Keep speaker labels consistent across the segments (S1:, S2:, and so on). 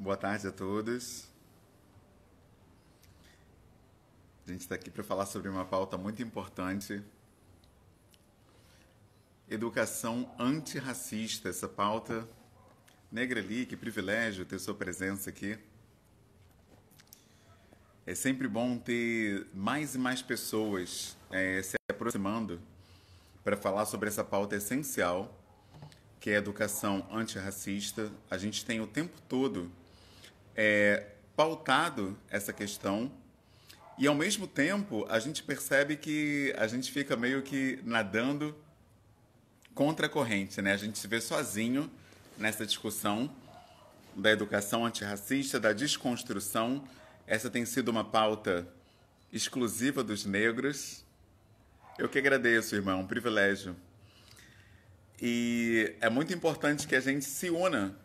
S1: Boa tarde a todos. A gente está aqui para falar sobre uma pauta muito importante: educação antirracista. Essa pauta, Negreli, que privilégio ter sua presença aqui. É sempre bom ter mais e mais pessoas se aproximando para falar sobre essa pauta essencial, que é a educação antirracista. A gente tem o tempo todo pautado essa questão e, ao mesmo tempo, a gente percebe que a gente fica meio que nadando contra a corrente, né? A gente se vê sozinho nessa discussão da educação antirracista, da desconstrução. Essa tem sido uma pauta exclusiva dos negros. Eu que agradeço, irmão, um privilégio. E é muito importante que a gente se una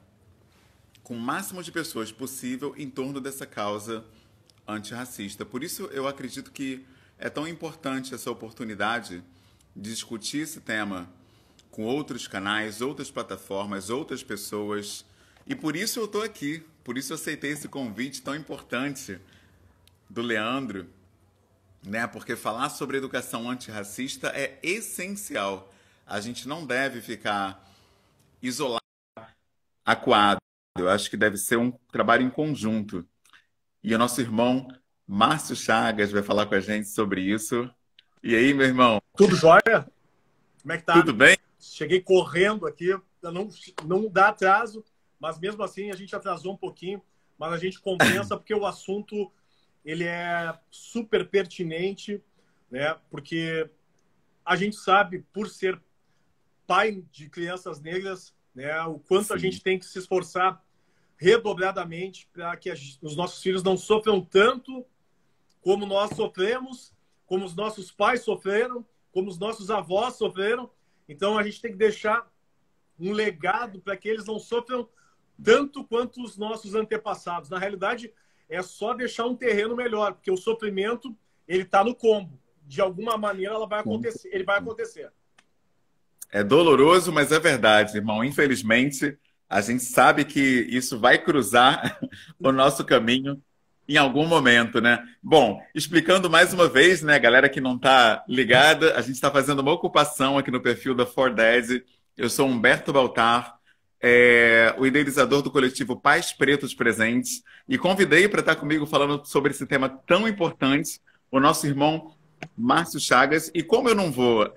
S1: com o máximo de pessoas possível em torno dessa causa antirracista. Por isso eu acredito que é tão importante essa oportunidade de discutir esse tema com outros canais, outras plataformas, outras pessoas. E por isso eu estou aqui, por isso eu aceitei esse convite tão importante do Leandro, né? Porque falar sobre educação antirracista é essencial. A gente não deve ficar isolado, acuado. Eu acho que deve ser um trabalho em conjunto. E o nosso irmão Márcio Chagas vai falar com a gente sobre isso. E aí, meu irmão?
S2: Tudo jóia? Como é que tá?
S1: Tudo bem?
S2: Cheguei correndo aqui, não dá atraso, mas mesmo assim a gente atrasou um pouquinho, mas a gente compensa porque o assunto ele é super pertinente, né? Porque a gente sabe, por ser pai de crianças negras, né, o quanto a gente tem que se esforçar redobradamente para que os nossos filhos não sofram tanto como nós sofremos, como os nossos pais sofreram, como os nossos avós sofreram. Então a gente tem que deixar um legado para que eles não sofram tanto quanto os nossos antepassados. Na realidade, é só deixar um terreno melhor, porque o sofrimento ele está no combo. De alguma maneira ela vai acontecer, ele vai acontecer.
S1: É doloroso, mas é verdade, irmão. Infelizmente, a gente sabe que isso vai cruzar o nosso caminho em algum momento, né? Bom, explicando mais uma vez, né, galera que não está ligada, a gente está fazendo uma ocupação aqui no perfil da Fordese. Eu sou Humberto Baltar, o idealizador do coletivo Pais Pretos Presentes, e convidei para estar comigo falando sobre esse tema tão importante o nosso irmão Márcio Chagas. E como eu não vou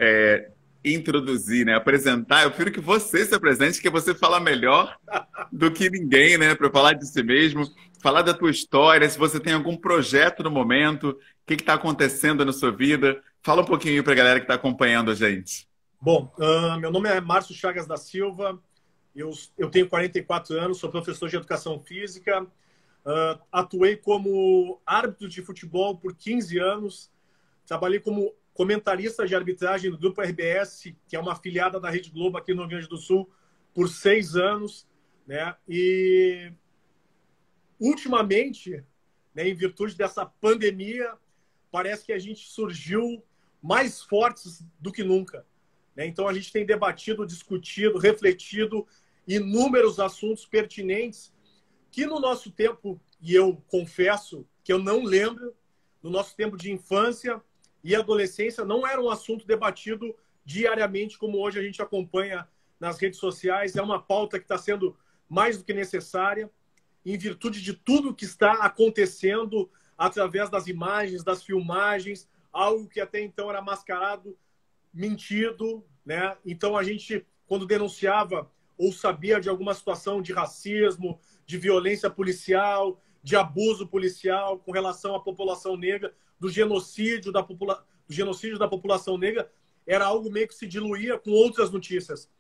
S1: introduzir, né, apresentar, eu prefiro que você se apresente, que você fala melhor do que ninguém, né, para falar de si mesmo, falar da tua história, se você tem algum projeto no momento, o que está acontecendo na sua vida. Fala um pouquinho para a galera que está acompanhando a gente.
S2: Bom, meu nome é Márcio Chagas da Silva, eu tenho 44 anos, sou professor de educação física, atuei como árbitro de futebol por 15 anos, trabalhei como comentarista de arbitragem do Grupo RBS, que é uma afiliada da Rede Globo aqui no Rio Grande do Sul, por 6 anos, né? E ultimamente, né, em virtude dessa pandemia, parece que a gente surgiu mais fortes do que nunca, né? Então a gente tem debatido, discutido, refletido inúmeros assuntos pertinentes que no nosso tempo, e eu confesso que eu não lembro, no nosso tempo de infância e adolescência, não era um assunto debatido diariamente como hoje a gente acompanha nas redes sociais. É uma pauta que está sendo mais do que necessária em virtude de tudo que está acontecendo através das imagens, das filmagens, algo que até então era mascarado, mentido, né? Então a gente, quando denunciava ou sabia de alguma situação de racismo, de violência policial, de abuso policial com relação à população negra, do genocídio da população negra, era algo meio que se diluía com outras notícias.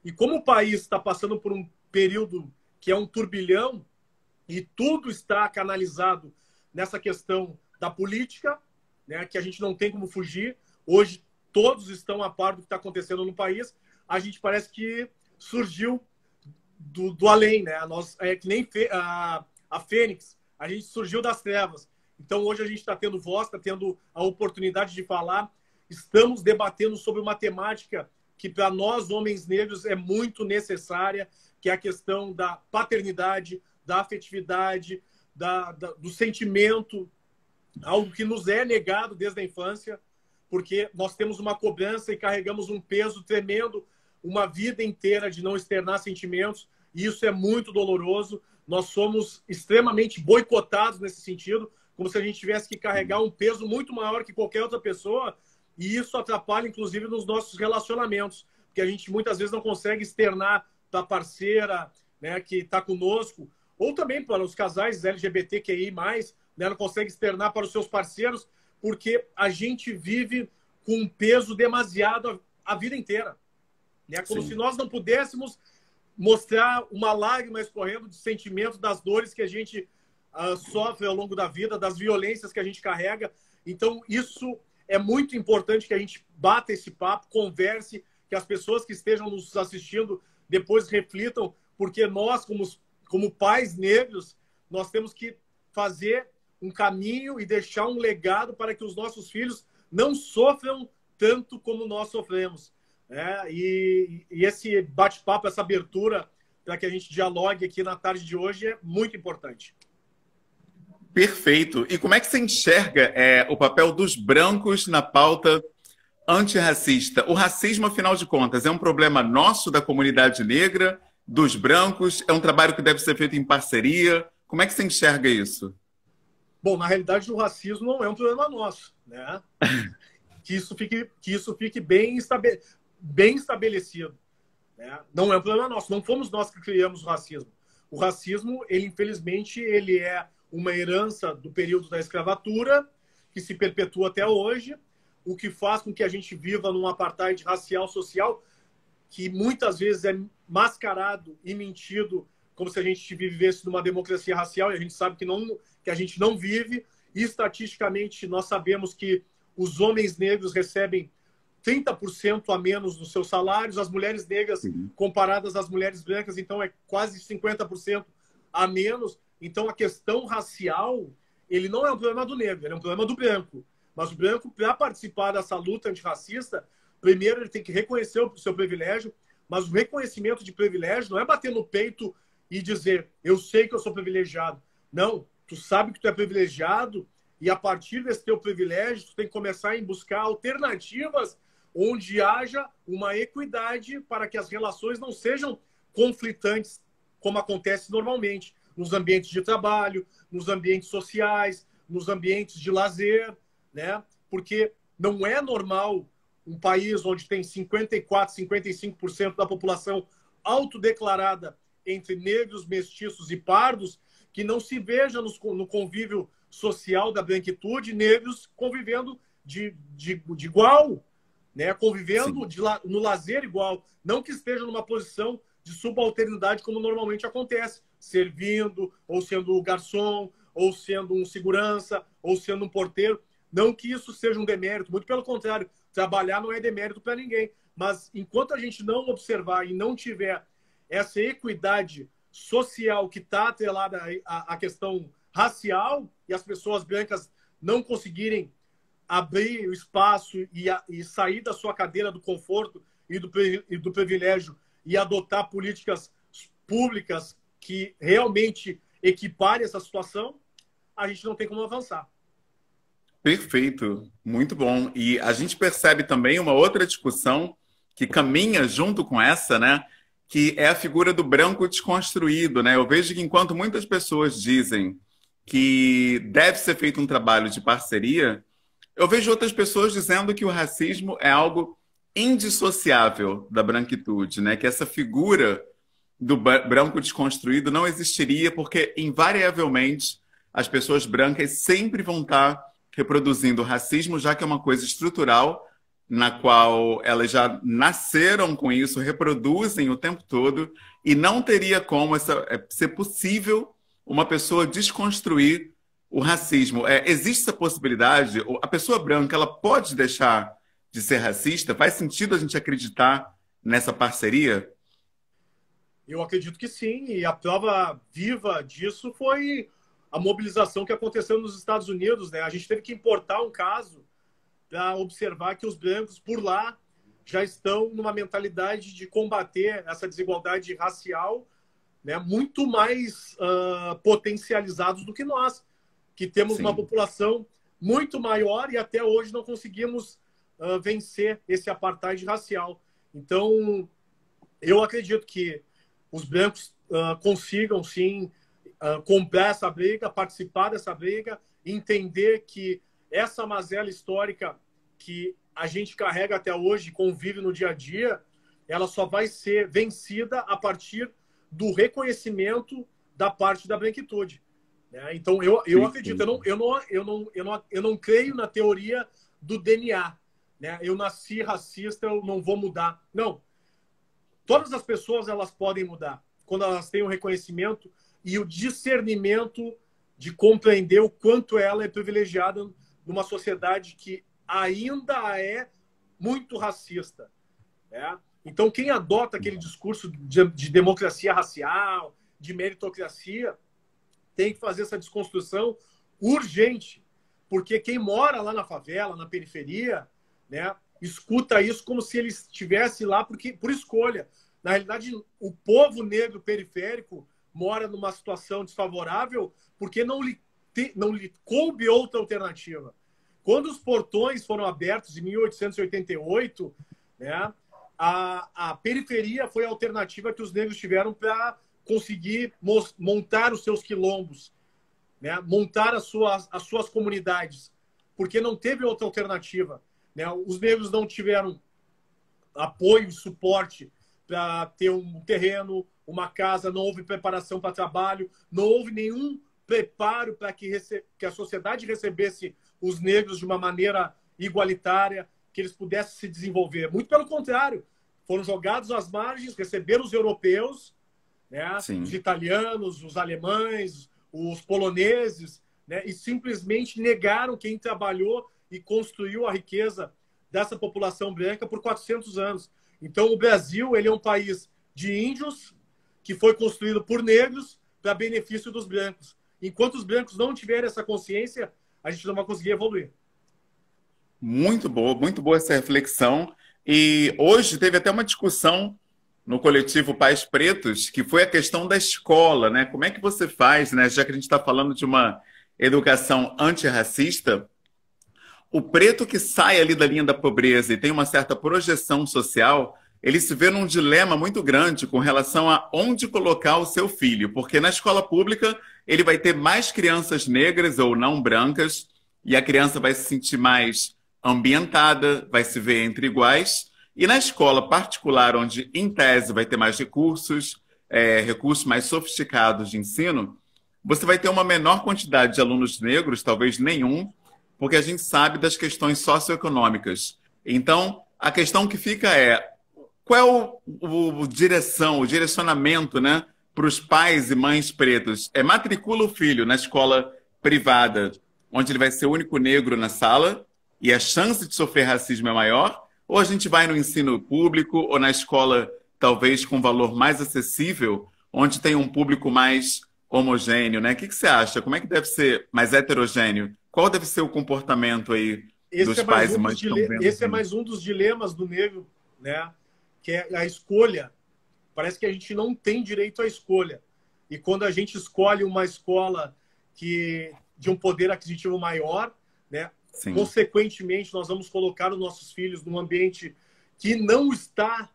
S2: E como o país está passando por um período que é um turbilhão e tudo está canalizado nessa questão da política, né, que a gente não tem como fugir, hoje todos estão a par do que está acontecendo no país, a gente parece que surgiu do além, né? É que nem a Fênix, a gente surgiu das trevas. Então, hoje a gente está tendo voz, está tendo a oportunidade de falar. Estamos debatendo sobre uma temática que, para nós, homens negros, é muito necessária, que é a questão da paternidade, da afetividade, do sentimento, algo que nos é negado desde a infância, porque nós temos uma cobrança e carregamos um peso tremendo, uma vida inteira de não externar sentimentos, e isso é muito doloroso. Nós somos extremamente boicotados nesse sentido, como se a gente tivesse que carregar um peso muito maior que qualquer outra pessoa, e isso atrapalha, inclusive, nos nossos relacionamentos, porque a gente muitas vezes não consegue externar para a parceira, né, que está conosco, ou também para os casais LGBTQI+, né, não consegue externar para os seus parceiros, porque a gente vive com um peso demasiado a vida inteira. Né? Como se nós não pudéssemos mostrar uma lágrima escorrendo de sentimento das dores que a gente sofre ao longo da vida, das violências que a gente carrega. Então, isso é muito importante que a gente bata esse papo, converse, que as pessoas que estejam nos assistindo depois reflitam, porque nós, como pais negros, nós temos que fazer um caminho e deixar um legado para que os nossos filhos não sofram tanto como nós sofremos. E esse bate-papo, essa abertura para que a gente dialogue aqui na tarde de hoje é muito importante.
S1: Perfeito. E como é que você enxerga o papel dos brancos na pauta antirracista? O racismo, afinal de contas, é um problema nosso, da comunidade negra, dos brancos? É um trabalho que deve ser feito em parceria? Como é que você enxerga isso?
S2: Bom, na realidade, o racismo não é um problema nosso, né? Que isso fique bem estabelecido. Né? Não é um problema nosso. Não fomos nós que criamos o racismo. O racismo, ele, infelizmente, ele é uma herança do período da escravatura, que se perpetua até hoje, o que faz com que a gente viva num apartheid racial social, que muitas vezes é mascarado e mentido, como se a gente vivesse numa democracia racial, e a gente sabe que a gente não vive. E, estatisticamente, nós sabemos que os homens negros recebem 30% a menos nos seus salários, as mulheres negras, comparadas às mulheres brancas, então é quase 50% a menos. Então, a questão racial, ele não é um problema do negro, ele é um problema do branco. Mas o branco, para participar dessa luta antirracista, primeiro ele tem que reconhecer o seu privilégio, mas o reconhecimento de privilégio não é bater no peito e dizer, eu sei que eu sou privilegiado. Não, tu sabe que tu é privilegiado e a partir desse teu privilégio, tu tem que começar a buscar alternativas onde haja uma equidade para que as relações não sejam conflitantes, como acontece normalmente nos ambientes de trabalho, nos ambientes sociais, nos ambientes de lazer, né? Porque não é normal um país onde tem 54%, 55% da população autodeclarada entre negros, mestiços e pardos, que não se veja no convívio social da branquitude, negros convivendo de igual, né? Convivendo no lazer igual, não que esteja numa posição de subalternidade como normalmente acontece, servindo, ou sendo garçom, ou sendo um segurança, ou sendo um porteiro. Não que isso seja um demérito, muito pelo contrário, trabalhar não é demérito para ninguém. Mas enquanto a gente não observar e não tiver essa equidade social que está atrelada à questão racial, e as pessoas brancas não conseguirem abrir o espaço e sair da sua cadeira do conforto e do privilégio e adotar políticas públicas que realmente equiparem essa situação, a gente não tem como avançar.
S1: Perfeito, muito bom. E a gente percebe também uma outra discussão que caminha junto com essa, né? Que é a figura do branco desconstruído, né? Eu vejo que enquanto muitas pessoas dizem que deve ser feito um trabalho de parceria, eu vejo outras pessoas dizendo que o racismo é algo indissociável da branquitude, né? Que essa figura do branco desconstruído não existiria porque, invariavelmente, as pessoas brancas sempre vão estar reproduzindo o racismo, já que é uma coisa estrutural, na qual elas já nasceram com isso, reproduzem o tempo todo, e não teria como ser possível uma pessoa desconstruir o racismo. Existe essa possibilidade? A pessoa branca, ela pode deixar de ser racista? Faz sentido a gente acreditar nessa parceria?
S2: Eu acredito que sim, e a prova viva disso foi a mobilização que aconteceu nos Estados Unidos, né? A gente teve que importar um caso para observar que os brancos por lá já estão numa mentalidade de combater essa desigualdade racial né, muito mais potencializados do que nós, que temos uma
S1: Sim.
S2: população muito maior e até hoje não conseguimos vencer esse apartheid racial. Então, eu acredito que os brancos consigam, sim, comprar essa briga, participar dessa briga, entender que essa mazela histórica que a gente carrega até hoje, convive no dia a dia, ela só vai ser vencida a partir do reconhecimento da parte da branquitude. Né? Então, eu acredito,
S1: Perfeito.
S2: eu não creio na teoria do DNA. Né? Eu nasci racista, eu não vou mudar. Não. Todas as pessoas elas podem mudar quando elas têm o reconhecimento e o discernimento de compreender o quanto ela é privilegiada numa sociedade que ainda é muito racista. Né? Então, quem adota aquele discurso de democracia racial, de meritocracia, tem que fazer essa desconstrução urgente, porque quem mora lá na favela, na periferia, né, escuta isso como se ele estivesse lá por escolha. Na realidade, o povo negro periférico mora numa situação desfavorável porque não lhe coube outra alternativa. Quando os portões foram abertos em 1888, né, a periferia foi a alternativa que os negros tiveram para conseguir montar os seus quilombos, né, montar as suas comunidades, porque não teve outra alternativa. Né? Os negros não tiveram apoio e suporte para ter um terreno, uma casa, não houve preparação para trabalho, não houve nenhum preparo para que a sociedade recebesse os negros de uma maneira igualitária, que eles pudessem se desenvolver. Muito pelo contrário, foram jogados às margens, receberam os europeus, né, os
S1: Sim.
S2: italianos, os alemães, os poloneses, né, e simplesmente negaram quem trabalhou e construiu a riqueza dessa população branca por 400 anos. Então, o Brasil ele é um país de índios que foi construído por negros para benefício dos brancos. Enquanto os brancos não tiverem essa consciência, a gente não vai conseguir evoluir.
S1: Muito boa essa reflexão. E hoje teve até uma discussão no coletivo Pais Pretos, que foi a questão da escola, né? Como é que você faz, né? Já que a gente está falando de uma educação antirracista, o preto que sai ali da linha da pobreza e tem uma certa projeção social, ele se vê num dilema muito grande com relação a onde colocar o seu filho, porque na escola pública ele vai ter mais crianças negras ou não brancas, e a criança vai se sentir mais ambientada, vai se ver entre iguais, e na escola particular, onde em tese vai ter mais recursos, recursos mais sofisticados de ensino, você vai ter uma menor quantidade de alunos negros, talvez nenhum, porque a gente sabe das questões socioeconômicas. Então, a questão que fica é qual é o direcionamento, né, para os pais e mães pretos? Matricula o filho na escola privada, onde ele vai ser o único negro na sala e a chance de sofrer racismo é maior? Ou a gente vai no ensino público ou na escola, talvez com valor mais acessível, onde tem um público mais homogêneo, né? O que que você acha? Como é que deve ser mais heterogêneo? Qual deve ser o comportamento aí dos pais e mães que estão vendo
S2: Esse é mais um dos dilemas do negro, né? Que é a escolha. Parece que a gente não tem direito à escolha. E quando a gente escolhe uma escola que de um poder aquisitivo maior, né?
S1: Sim,
S2: Consequentemente, nós vamos colocar os nossos filhos num ambiente que não está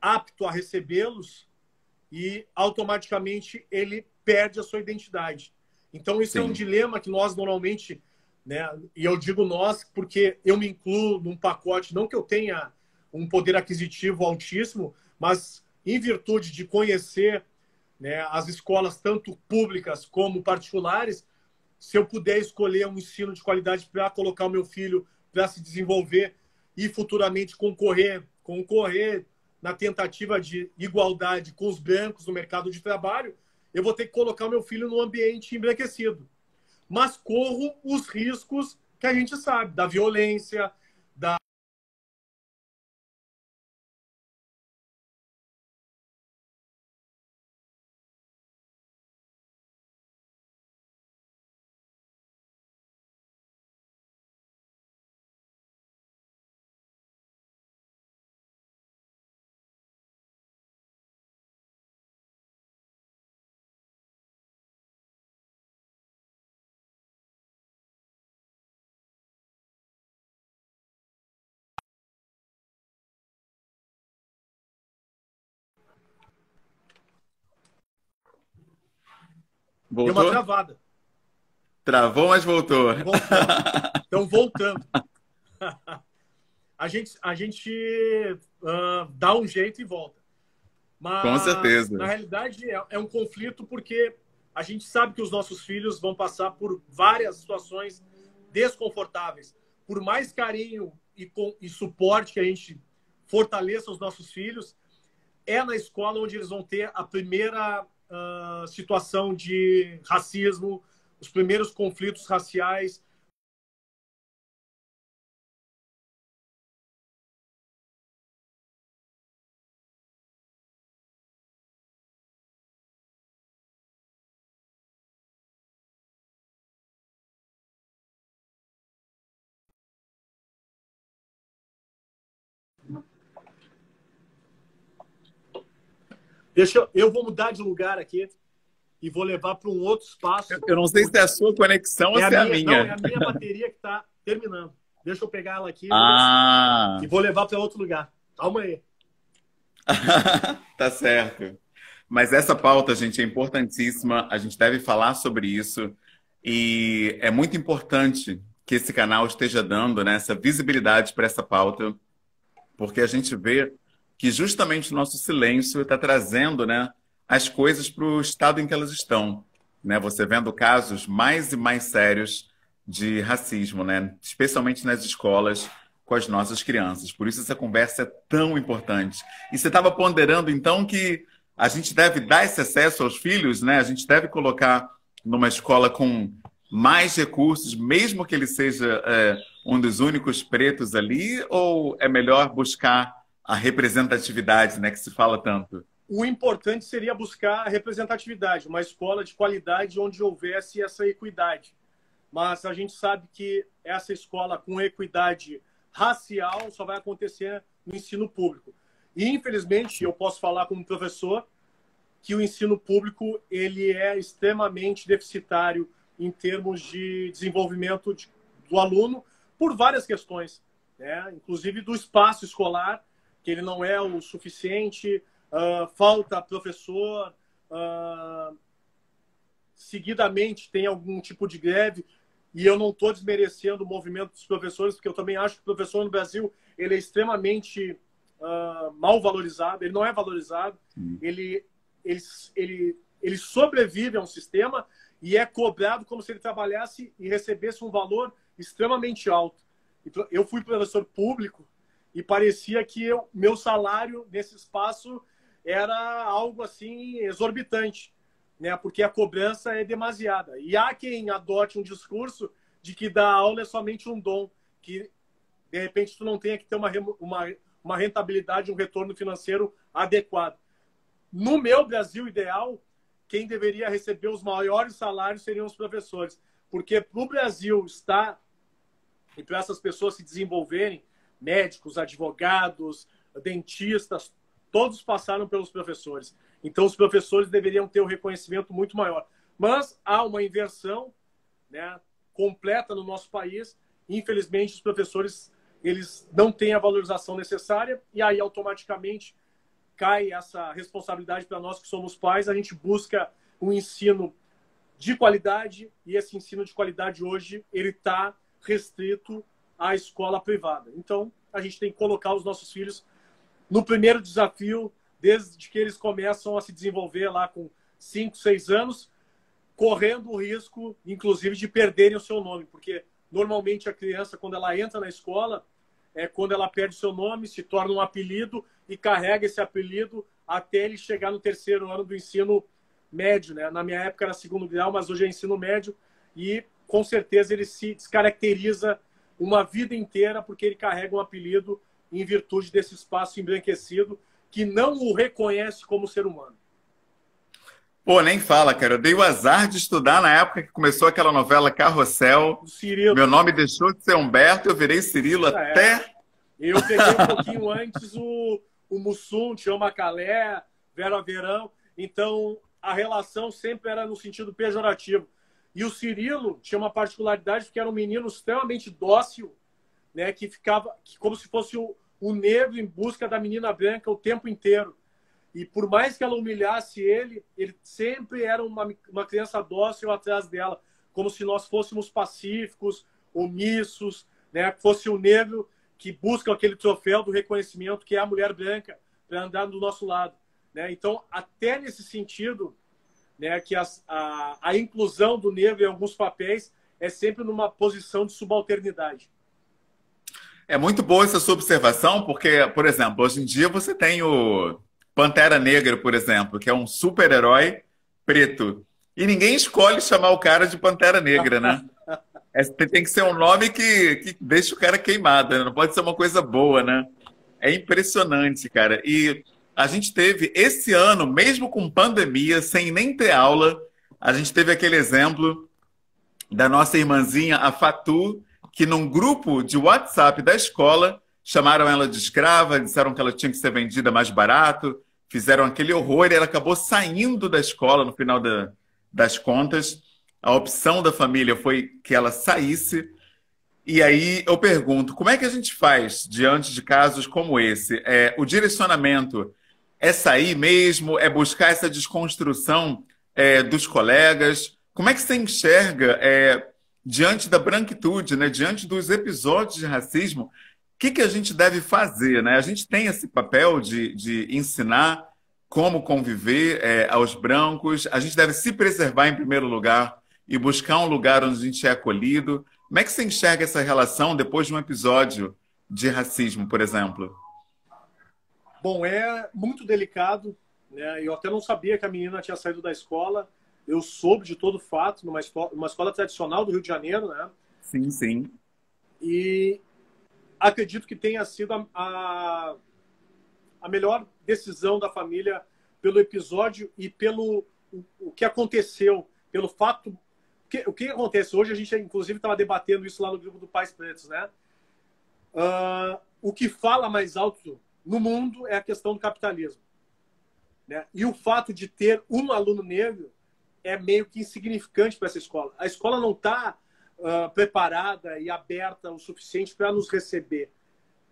S2: apto a recebê-los e automaticamente ele perde a sua identidade. Então, isso é um
S1: sim,
S2: dilema que nós normalmente, né, e eu digo nós porque eu me incluo num pacote, não que eu tenha um poder aquisitivo altíssimo, mas em virtude de conhecer, né, as escolas, tanto públicas como particulares, se eu puder escolher um ensino de qualidade para colocar o meu filho para se desenvolver e futuramente concorrer na tentativa de igualdade com os brancos no mercado de trabalho, eu vou ter que colocar o meu filho num ambiente embranquecido. Mas corro os riscos que a gente sabe, da violência, Deu uma
S1: Voltou?
S2: travada.
S1: Travou, mas voltou.
S2: Voltou. Então, voltando. A gente dá um jeito e volta.
S1: Com
S2: Mas,
S1: certeza.
S2: na realidade, é um conflito porque a gente sabe que os nossos filhos vão passar por várias situações desconfortáveis. Por mais carinho e suporte que a gente fortaleça os nossos filhos, é na escola onde eles vão ter a primeira situação de racismo, os primeiros conflitos raciais. Eu vou mudar de lugar aqui e vou levar para um outro espaço.
S1: Eu não sei se é a sua conexão ou se é a
S2: Não, é
S1: minha.
S2: a minha bateria que está terminando. Deixa eu pegar ela aqui
S1: Ah,
S2: e vou levar para outro lugar. Calma aí.
S1: tá certo. Mas essa pauta, gente, é importantíssima. A gente deve falar sobre isso. E é muito importante que esse canal esteja dando, né, essa visibilidade para essa pauta, porque a gente vê que justamente o nosso silêncio está trazendo, né, as coisas para o estado em que elas estão. Né? Você vendo casos mais e mais sérios de racismo, né? Especialmente nas escolas com as nossas crianças. Por isso essa conversa é tão importante. E você estava ponderando, então, que a gente deve dar esse acesso aos filhos, né? A gente deve colocar numa escola com mais recursos, mesmo que ele seja um dos únicos pretos ali, ou é melhor buscar a representatividade, né, que se fala tanto?
S2: O importante seria buscar a representatividade, uma escola de qualidade onde houvesse essa equidade. Mas a gente sabe que essa escola com equidade racial só vai acontecer no ensino público. E, infelizmente, eu posso falar como professor que o ensino público ele é extremamente deficitário em termos de desenvolvimento do aluno por várias questões, né? Inclusive do espaço escolar, que ele não é o suficiente, falta professor, seguidamente tem algum tipo de greve, e eu não estou desmerecendo o movimento dos professores, porque eu também acho que o professor no Brasil ele é extremamente mal valorizado, ele não é valorizado, ele sobrevive a um sistema e é cobrado como se ele trabalhasse e recebesse um valor extremamente alto. Então, eu fui professor público e parecia que meu salário nesse espaço era algo assim exorbitante, né? Porque a cobrança é demasiada. E há quem adote um discurso de que dar aula é somente um dom, que de repente tu não tenha que ter uma rentabilidade, um retorno financeiro adequado. No meu Brasil ideal, quem deveria receber os maiores salários seriam os professores. Porque para o Brasil estar e para essas pessoas se desenvolverem, médicos, advogados, dentistas, todos passaram pelos professores. Então, os professores deveriam ter um reconhecimento muito maior. Mas há uma inversão, né, completa no nosso país. Infelizmente, os professores eles não têm a valorização necessária e aí, automaticamente, cai essa responsabilidade para nós que somos pais. A gente busca um ensino de qualidade e esse ensino de qualidade hoje ele está restrito à escola privada. Então, a gente tem que colocar os nossos filhos no primeiro desafio, desde que eles começam a se desenvolver lá com 5, 6 anos, correndo o risco, inclusive, de perderem o seu nome, porque normalmente a criança, quando ela entra na escola, é quando ela perde o seu nome, se torna um apelido e carrega esse apelido até ele chegar no terceiro ano do ensino médio, né? Na minha época era segundo grau, mas hoje é ensino médio e com certeza ele se descaracteriza uma vida inteira porque ele carrega um apelido em virtude desse espaço embranquecido que não o reconhece como ser humano.
S1: Pô, nem fala, cara. Eu dei o azar de estudar na época que começou aquela novela Carrossel.
S2: Cirilo.
S1: Meu nome deixou de ser Humberto, eu virei Cirilo até...
S2: Eu peguei um pouquinho antes o Mussum, Tião Macalé, Vera Verão. Então, a relação sempre era no sentido pejorativo. E o Cirilo tinha uma particularidade porque era um menino extremamente dócil, né, que ficava como se fosse o negro em busca da menina branca o tempo inteiro. E por mais que ela humilhasse ele, ele sempre era uma criança dócil atrás dela, como se nós fôssemos pacíficos, omissos, né? Fosse o negro que busca aquele troféu do reconhecimento que é a mulher branca para andar do nosso lado, né? Então, até nesse sentido, né, que a inclusão do negro em alguns papéis é sempre numa posição de subalternidade.
S1: É muito boa essa sua observação, porque, por exemplo, hoje em dia você tem o Pantera Negra, por exemplo, que é um super-herói preto. E ninguém escolhe chamar o cara de Pantera Negra, né? Tem que ser um nome que deixa o cara queimado, né? Não pode ser uma coisa boa, né? É impressionante, cara. E a gente teve, esse ano, mesmo com pandemia, sem nem ter aula, a gente teve aquele exemplo da nossa irmãzinha, a Fatu, que num grupo de WhatsApp da escola chamaram ela de escrava, disseram que ela tinha que ser vendida mais barato, fizeram aquele horror e ela acabou saindo da escola no final das contas. A opção da família foi que ela saísse. E aí eu pergunto, como é que a gente faz diante de casos como esse? O direcionamento é sair mesmo? É buscar essa desconstrução dos colegas? Como é que você enxerga diante da branquitude, né? Diante dos episódios de racismo? O que a gente deve fazer, né? A gente tem esse papel de ensinar como conviver aos brancos. A gente deve se preservar em primeiro lugar e buscar um lugar onde a gente é acolhido. Como é que você enxerga essa relação depois de um episódio de racismo, por exemplo?
S2: Bom, é muito delicado, né? Eu até não sabia que a menina tinha saído da escola. Eu soube de todo o fato, numa escola tradicional do Rio de Janeiro, né?
S1: Sim, sim.
S2: E acredito que tenha sido a melhor decisão da família pelo episódio e pelo o que aconteceu, pelo fato. O que acontece? Hoje a gente, inclusive, estava debatendo isso lá no grupo do Pais Pretos, né? O que fala mais alto no mundo é a questão do capitalismo, né? E o fato de ter um aluno negro é meio que insignificante para essa escola. A escola não está preparada e aberta o suficiente para nos receber,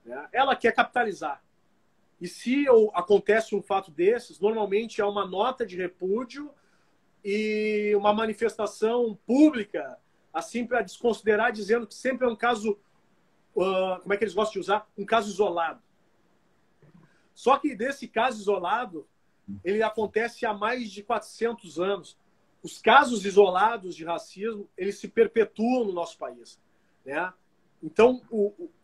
S2: né? Ela quer capitalizar. E se acontece um fato desses, normalmente é uma nota de repúdio e uma manifestação pública, assim, para desconsiderar, dizendo que sempre é um caso, como é que eles gostam de usar? Um caso isolado. Só que desse caso isolado, ele acontece há mais de 400 anos. Os casos isolados de racismo, eles se perpetuam no nosso país, né? Então,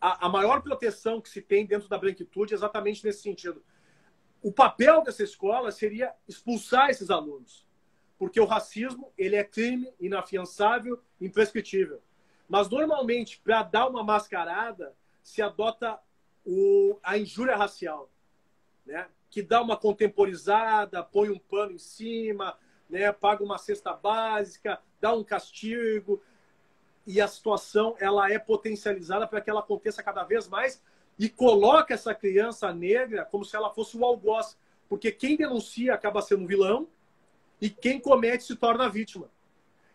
S2: a maior proteção que se tem dentro da branquitude é exatamente nesse sentido. O papel dessa escola seria expulsar esses alunos, porque o racismo ele é crime inafiançável, imprescritível. Mas, normalmente, para dar uma mascarada, se adota a injúria racial, né? Que dá uma contemporizada, põe um pano em cima, né? Paga uma cesta básica, dá um castigo, e a situação ela é potencializada para que ela aconteça cada vez mais e coloca essa criança negra como se ela fosse o algoz, porque quem denuncia acaba sendo um vilão e quem comete se torna vítima.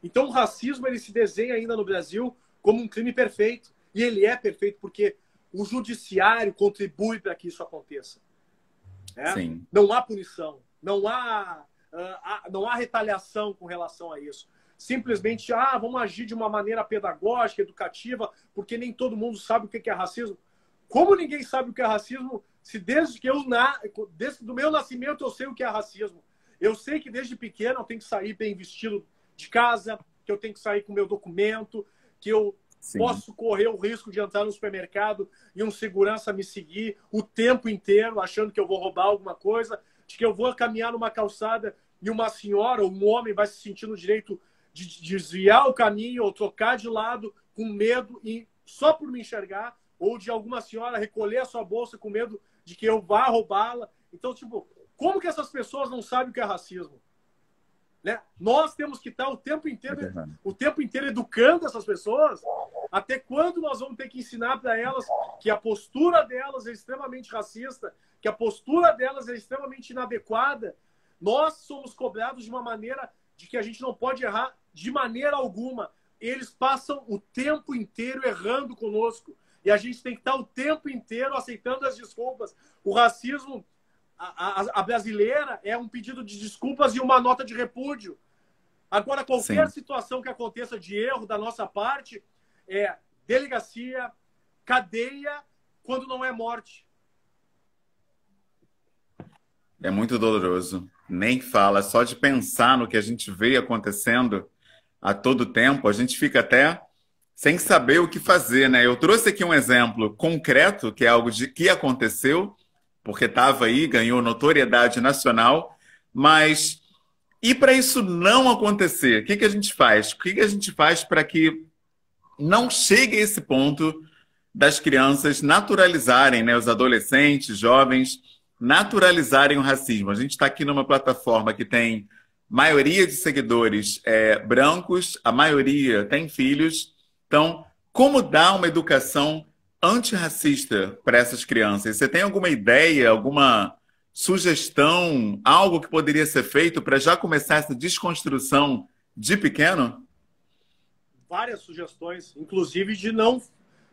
S2: Então o racismo ele se desenha ainda no Brasil como um crime perfeito, e ele é perfeito porque o judiciário contribui para que isso aconteça.
S1: Sim.
S2: Não há punição, não há retaliação com relação a isso. Simplesmente, vamos agir de uma maneira pedagógica, educativa, porque nem todo mundo sabe o que é racismo. Como ninguém sabe o que é racismo, se desde do meu nascimento eu sei o que é racismo. Eu sei que desde pequeno eu tenho que sair bem vestido de casa, que eu tenho que sair com meu documento, que eu posso correr o risco de entrar no supermercado e um segurança me seguir o tempo inteiro, achando que eu vou roubar alguma coisa, de que eu vou caminhar numa calçada e uma senhora ou um homem vai se sentir no direito de desviar o caminho ou trocar de lado com medo e só por me enxergar, ou de alguma senhora recolher a sua bolsa com medo de que eu vá roubá-la. Então, tipo, como que essas pessoas não sabem o que é racismo? Né? Nós temos que estar o tempo inteiro educando essas pessoas. Até quando nós vamos ter que ensinar para elas que a postura delas é extremamente racista, que a postura delas é extremamente inadequada? Nós somos cobrados de uma maneira de que a gente não pode errar de maneira alguma. Eles passam o tempo inteiro errando conosco. E a gente tem que estar o tempo inteiro aceitando as desculpas. O racismo, A brasileira é um pedido de desculpas e uma nota de repúdio. Agora, qualquer situação que aconteça de erro da nossa parte é delegacia, cadeia, quando não é morte.
S1: É muito doloroso. Nem fala, só de pensar no que a gente vê acontecendo a todo tempo, a gente fica até sem saber o que fazer, né? Eu trouxe aqui um exemplo concreto, que é algo de que aconteceu, porque estava aí, ganhou notoriedade nacional, mas e para isso não acontecer, o que que a gente faz? O que que a gente faz para que não chegue a esse ponto das crianças naturalizarem, né, os adolescentes, jovens, naturalizarem o racismo? A gente está aqui numa plataforma que tem maioria de seguidores brancos, a maioria tem filhos. Então, como dar uma educação antirracista para essas crianças? Você tem alguma ideia, alguma sugestão, algo que poderia ser feito para já começar essa desconstrução de pequeno?
S2: Várias sugestões, inclusive de não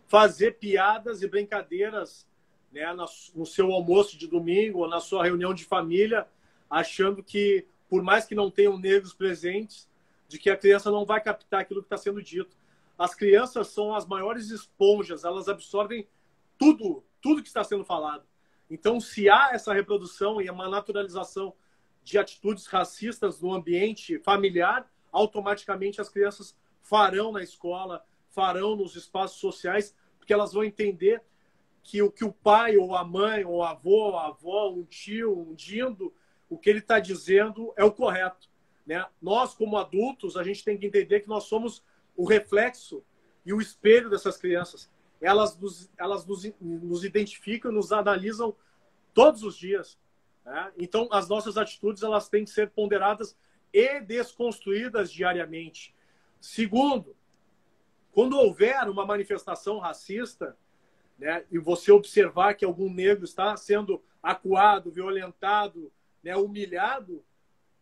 S2: fazer piadas e brincadeiras, né, no seu almoço de domingo ou na sua reunião de família, achando que, por mais que não tenham negros presentes, de que a criança não vai captar aquilo que está sendo dito. As crianças são as maiores esponjas, elas absorvem tudo que está sendo falado. Então, se há essa reprodução e uma naturalização de atitudes racistas no ambiente familiar, automaticamente as crianças farão na escola, farão nos espaços sociais, porque elas vão entender que o pai, ou a mãe, ou a avô, a avó, um tio, um dindo, o que ele está dizendo é o correto, né? Nós, como adultos, a gente tem que entender que nós somos o reflexo e o espelho dessas crianças. Elas nos identificam, nos analisam todos os dias, né? Então, as nossas atitudes elas têm que ser ponderadas e desconstruídas diariamente. Segundo, quando houver uma manifestação racista, né, e você observar que algum negro está sendo acuado, violentado, né, humilhado,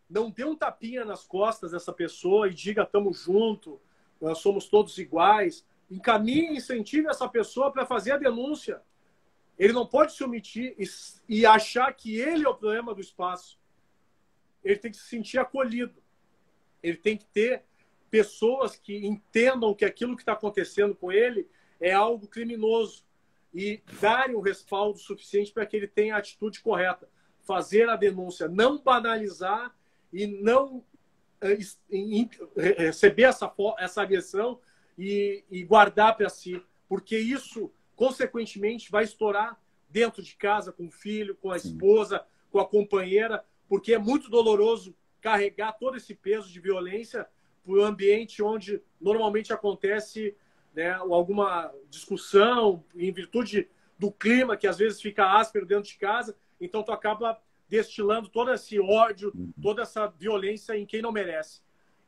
S2: não dê um tapinha nas costas dessa pessoa e diga estamos juntos, nós somos todos iguais. Encaminhe e incentive essa pessoa para fazer a denúncia. Ele não pode se omitir e achar que ele é o problema do espaço. Ele tem que se sentir acolhido. Ele tem que ter pessoas que entendam que aquilo que está acontecendo com ele é algo criminoso e darem o respaldo suficiente para que ele tenha a atitude correta. Fazer a denúncia, não banalizar e não receber essa agressão e guardar para si, porque isso, consequentemente, vai estourar dentro de casa, com o filho, com a esposa, com a companheira, porque é muito doloroso carregar todo esse peso de violência para o ambiente onde normalmente acontece, né, alguma discussão, em virtude do clima que às vezes fica áspero dentro de casa, então tu acaba destilando todo esse ódio, toda essa violência em quem não merece.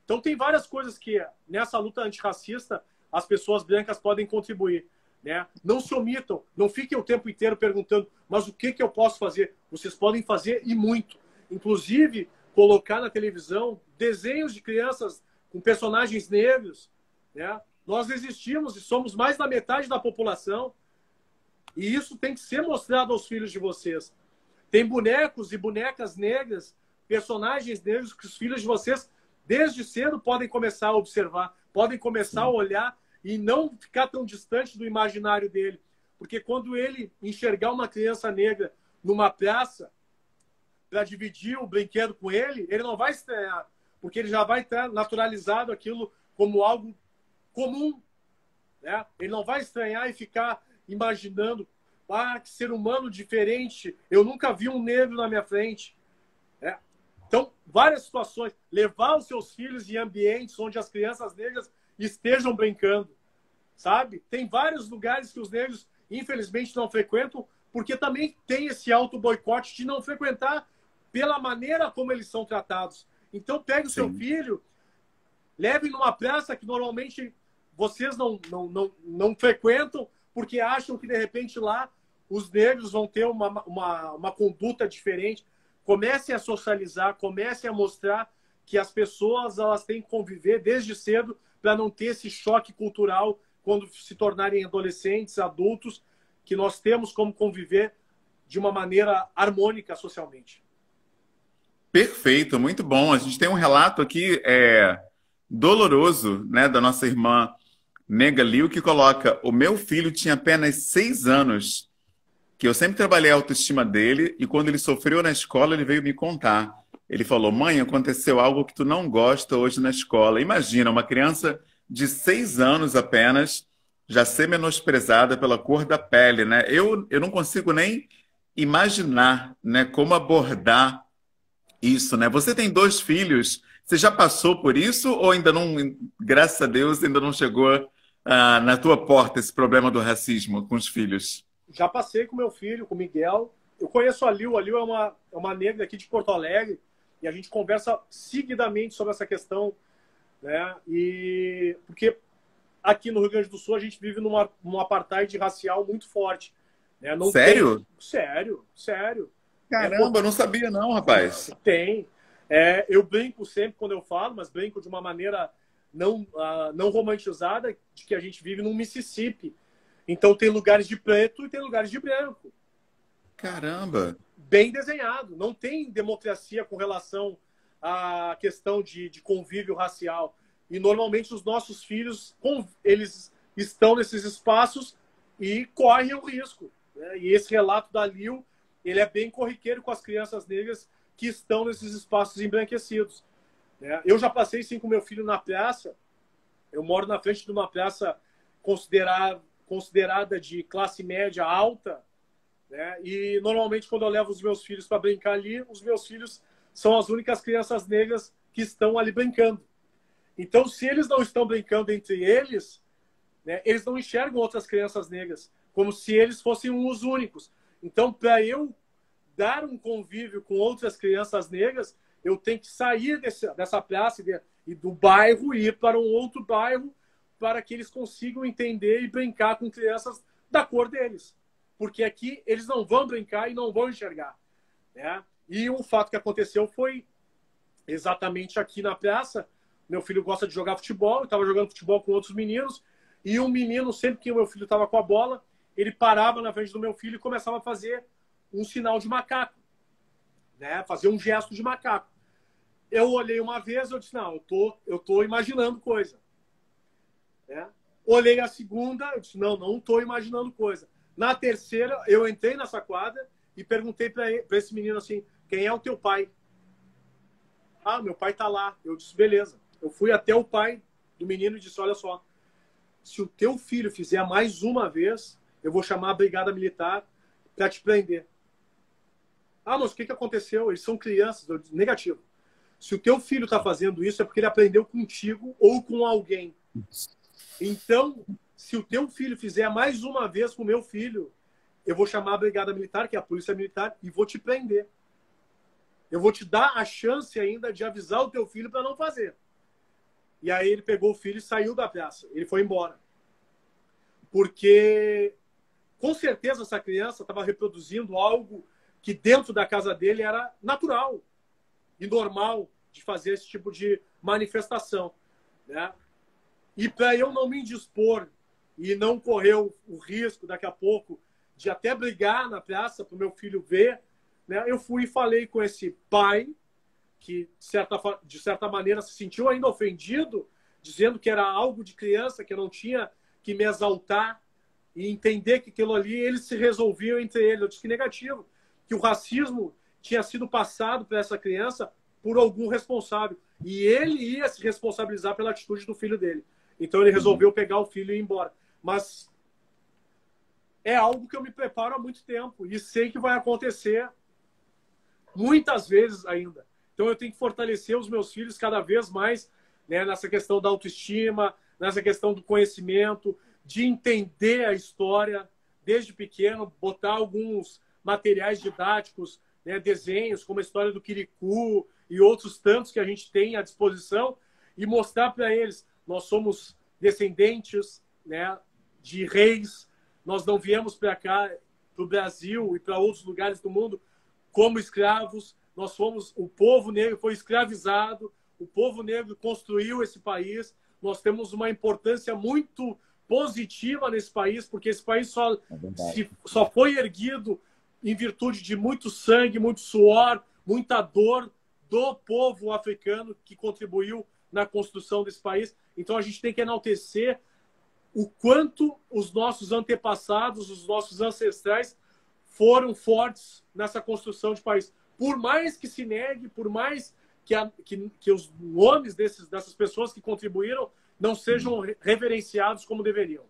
S2: Então tem várias coisas que nessa luta antirracista as pessoas brancas podem contribuir, né? Não se omitam, não fiquem o tempo inteiro perguntando, mas o que eu posso fazer? Vocês podem fazer e muito. Inclusive, colocar na televisão desenhos de crianças com personagens negros, né? Nós existimos e somos mais da metade da população e isso tem que ser mostrado aos filhos de vocês. Tem bonecos e bonecas negras, personagens negros que os filhos de vocês, desde cedo, podem começar a observar, podem começar a olhar e não ficar tão distante do imaginário dele. Porque quando ele enxergar uma criança negra numa praça para dividir o brinquedo com ele, ele não vai estranhar, porque ele já vai estar naturalizado aquilo como algo comum, né? Ele não vai estranhar e ficar imaginando, que ser humano diferente, eu nunca vi um negro na minha frente. Então, várias situações. Levar os seus filhos em ambientes onde as crianças negras estejam brincando, sabe? Tem vários lugares que os negros, infelizmente, não frequentam, porque também tem esse auto-boicote de não frequentar pela maneira como eles são tratados. Então, pegue o seu filho, leve numa praça que normalmente vocês não frequentam, porque acham que, de repente, lá os negros vão ter uma conduta diferente. Comecem a socializar, comecem a mostrar que as pessoas elas têm que conviver desde cedo para não ter esse choque cultural quando se tornarem adolescentes, adultos, que nós temos como conviver de uma maneira harmônica socialmente.
S1: Perfeito, muito bom. A gente tem um relato aqui doloroso, né, da nossa irmã Nega Liu, que coloca: o meu filho tinha apenas 6 anos, que eu sempre trabalhei a autoestima dele, e quando ele sofreu na escola, ele veio me contar. Ele falou: mãe, aconteceu algo que tu não gosta hoje na escola. Imagina, uma criança de 6 anos apenas já ser menosprezada pela cor da pele, né? Eu não consigo nem imaginar, né, como abordar isso, né? Você tem 2 filhos, você já passou por isso ou ainda não, graças a Deus, ainda não chegou na tua porta esse problema do racismo com os filhos?
S2: Já passei com meu filho, com o Miguel. Eu conheço a Liu. A Liu é uma negra aqui de Porto Alegre e a gente conversa seguidamente sobre essa questão, né? E porque aqui no Rio Grande do Sul a gente vive num apartheid racial muito forte, né? Não
S1: Sério?
S2: tem... Sério, sério.
S1: Caramba, eu não sabia não, rapaz.
S2: Tem. Eu brinco sempre quando eu falo, mas brinco de uma maneira não romantizada, de que a gente vive num Mississippi. Então tem lugares de preto e tem lugares de branco.
S1: Caramba!
S2: Bem desenhado. Não tem democracia com relação à questão de convívio racial. E normalmente os nossos filhos, eles estão nesses espaços e correm o risco, né? E esse relato da Liu, ele é bem corriqueiro com as crianças negras que estão nesses espaços embranquecidos, né? Eu já passei, sim, com meu filho na praça. Eu moro na frente de uma praça considerada de classe média alta, né? E normalmente quando eu levo os meus filhos para brincar ali, os meus filhos são as únicas crianças negras que estão ali brincando. Então, se eles não estão brincando entre eles, né, eles não enxergam outras crianças negras, como se eles fossem os únicos. Então, para eu dar um convívio com outras crianças negras, eu tenho que sair dessa praça e do bairro e ir para um outro bairro para que eles consigam entender e brincar com crianças da cor deles. Porque aqui eles não vão brincar e não vão enxergar, né? E o fato que aconteceu foi exatamente aqui na praça. Meu filho gosta de jogar futebol, eu estava jogando futebol com outros meninos, e um menino, sempre que o meu filho estava com a bola, ele parava na frente do meu filho e começava a fazer um sinal de macaco, né? Fazer um gesto de macaco. Eu olhei uma vez, eu disse: não, eu tô imaginando coisa, né? Olhei a segunda, eu disse: não estou imaginando coisa. Na terceira, eu entrei nessa quadra e perguntei para esse menino assim: quem é o teu pai? Ah, meu pai está lá. Eu disse: beleza. Eu fui até o pai do menino e disse: olha só, se o teu filho fizer mais uma vez, eu vou chamar a brigada militar para te prender. Ah, mas o que aconteceu? Eles são crianças. Eu disse: negativo. Se o teu filho está fazendo isso, é porque ele aprendeu contigo ou com alguém. Então, se o teu filho fizer mais uma vez com o meu filho, eu vou chamar a brigada militar, que é a polícia militar, e vou te prender. Eu vou te dar a chance ainda de avisar o teu filho para não fazer. E aí ele pegou o filho e saiu da praça. Ele foi embora. Porque, com certeza, essa criança estava reproduzindo algo que dentro da casa dele era natural e normal de fazer esse tipo de manifestação, né? E para eu não me indispor e não correr o risco daqui a pouco de até brigar na praça para o meu filho ver, né, eu fui e falei com esse pai que, de certa maneira, se sentiu ainda ofendido, dizendo que era algo de criança, que eu não tinha que me exaltar e entender que aquilo ali, eles se resolviam entre eles. Eu disse que negativo, que o racismo tinha sido passado para essa criança por algum responsável. E ele ia se responsabilizar pela atitude do filho dele. Então ele resolveu pegar o filho e ir embora. Mas é algo que eu me preparo há muito tempo e sei que vai acontecer muitas vezes ainda. Então eu tenho que fortalecer os meus filhos cada vez mais, né, nessa questão da autoestima, nessa questão do conhecimento, de entender a história desde pequeno, botar alguns materiais didáticos, né, desenhos, como a história do Quiricu e outros tantos que a gente tem à disposição, e mostrar para eles: nós somos descendentes, né, de reis, nós não viemos para cá, para o Brasil e para outros lugares do mundo, como escravos. Nós fomos, o povo negro foi escravizado, o povo negro construiu esse país. Nós temos uma importância muito positiva nesse país, porque esse país só foi erguido em virtude de muito sangue, muito suor, muita dor do povo africano que contribuiu na construção desse país. Então a gente tem que enaltecer o quanto os nossos antepassados, os nossos ancestrais foram fortes nessa construção de país. Por mais que se negue, por mais que os nomes dessas pessoas que contribuíram não sejam reverenciados como deveriam.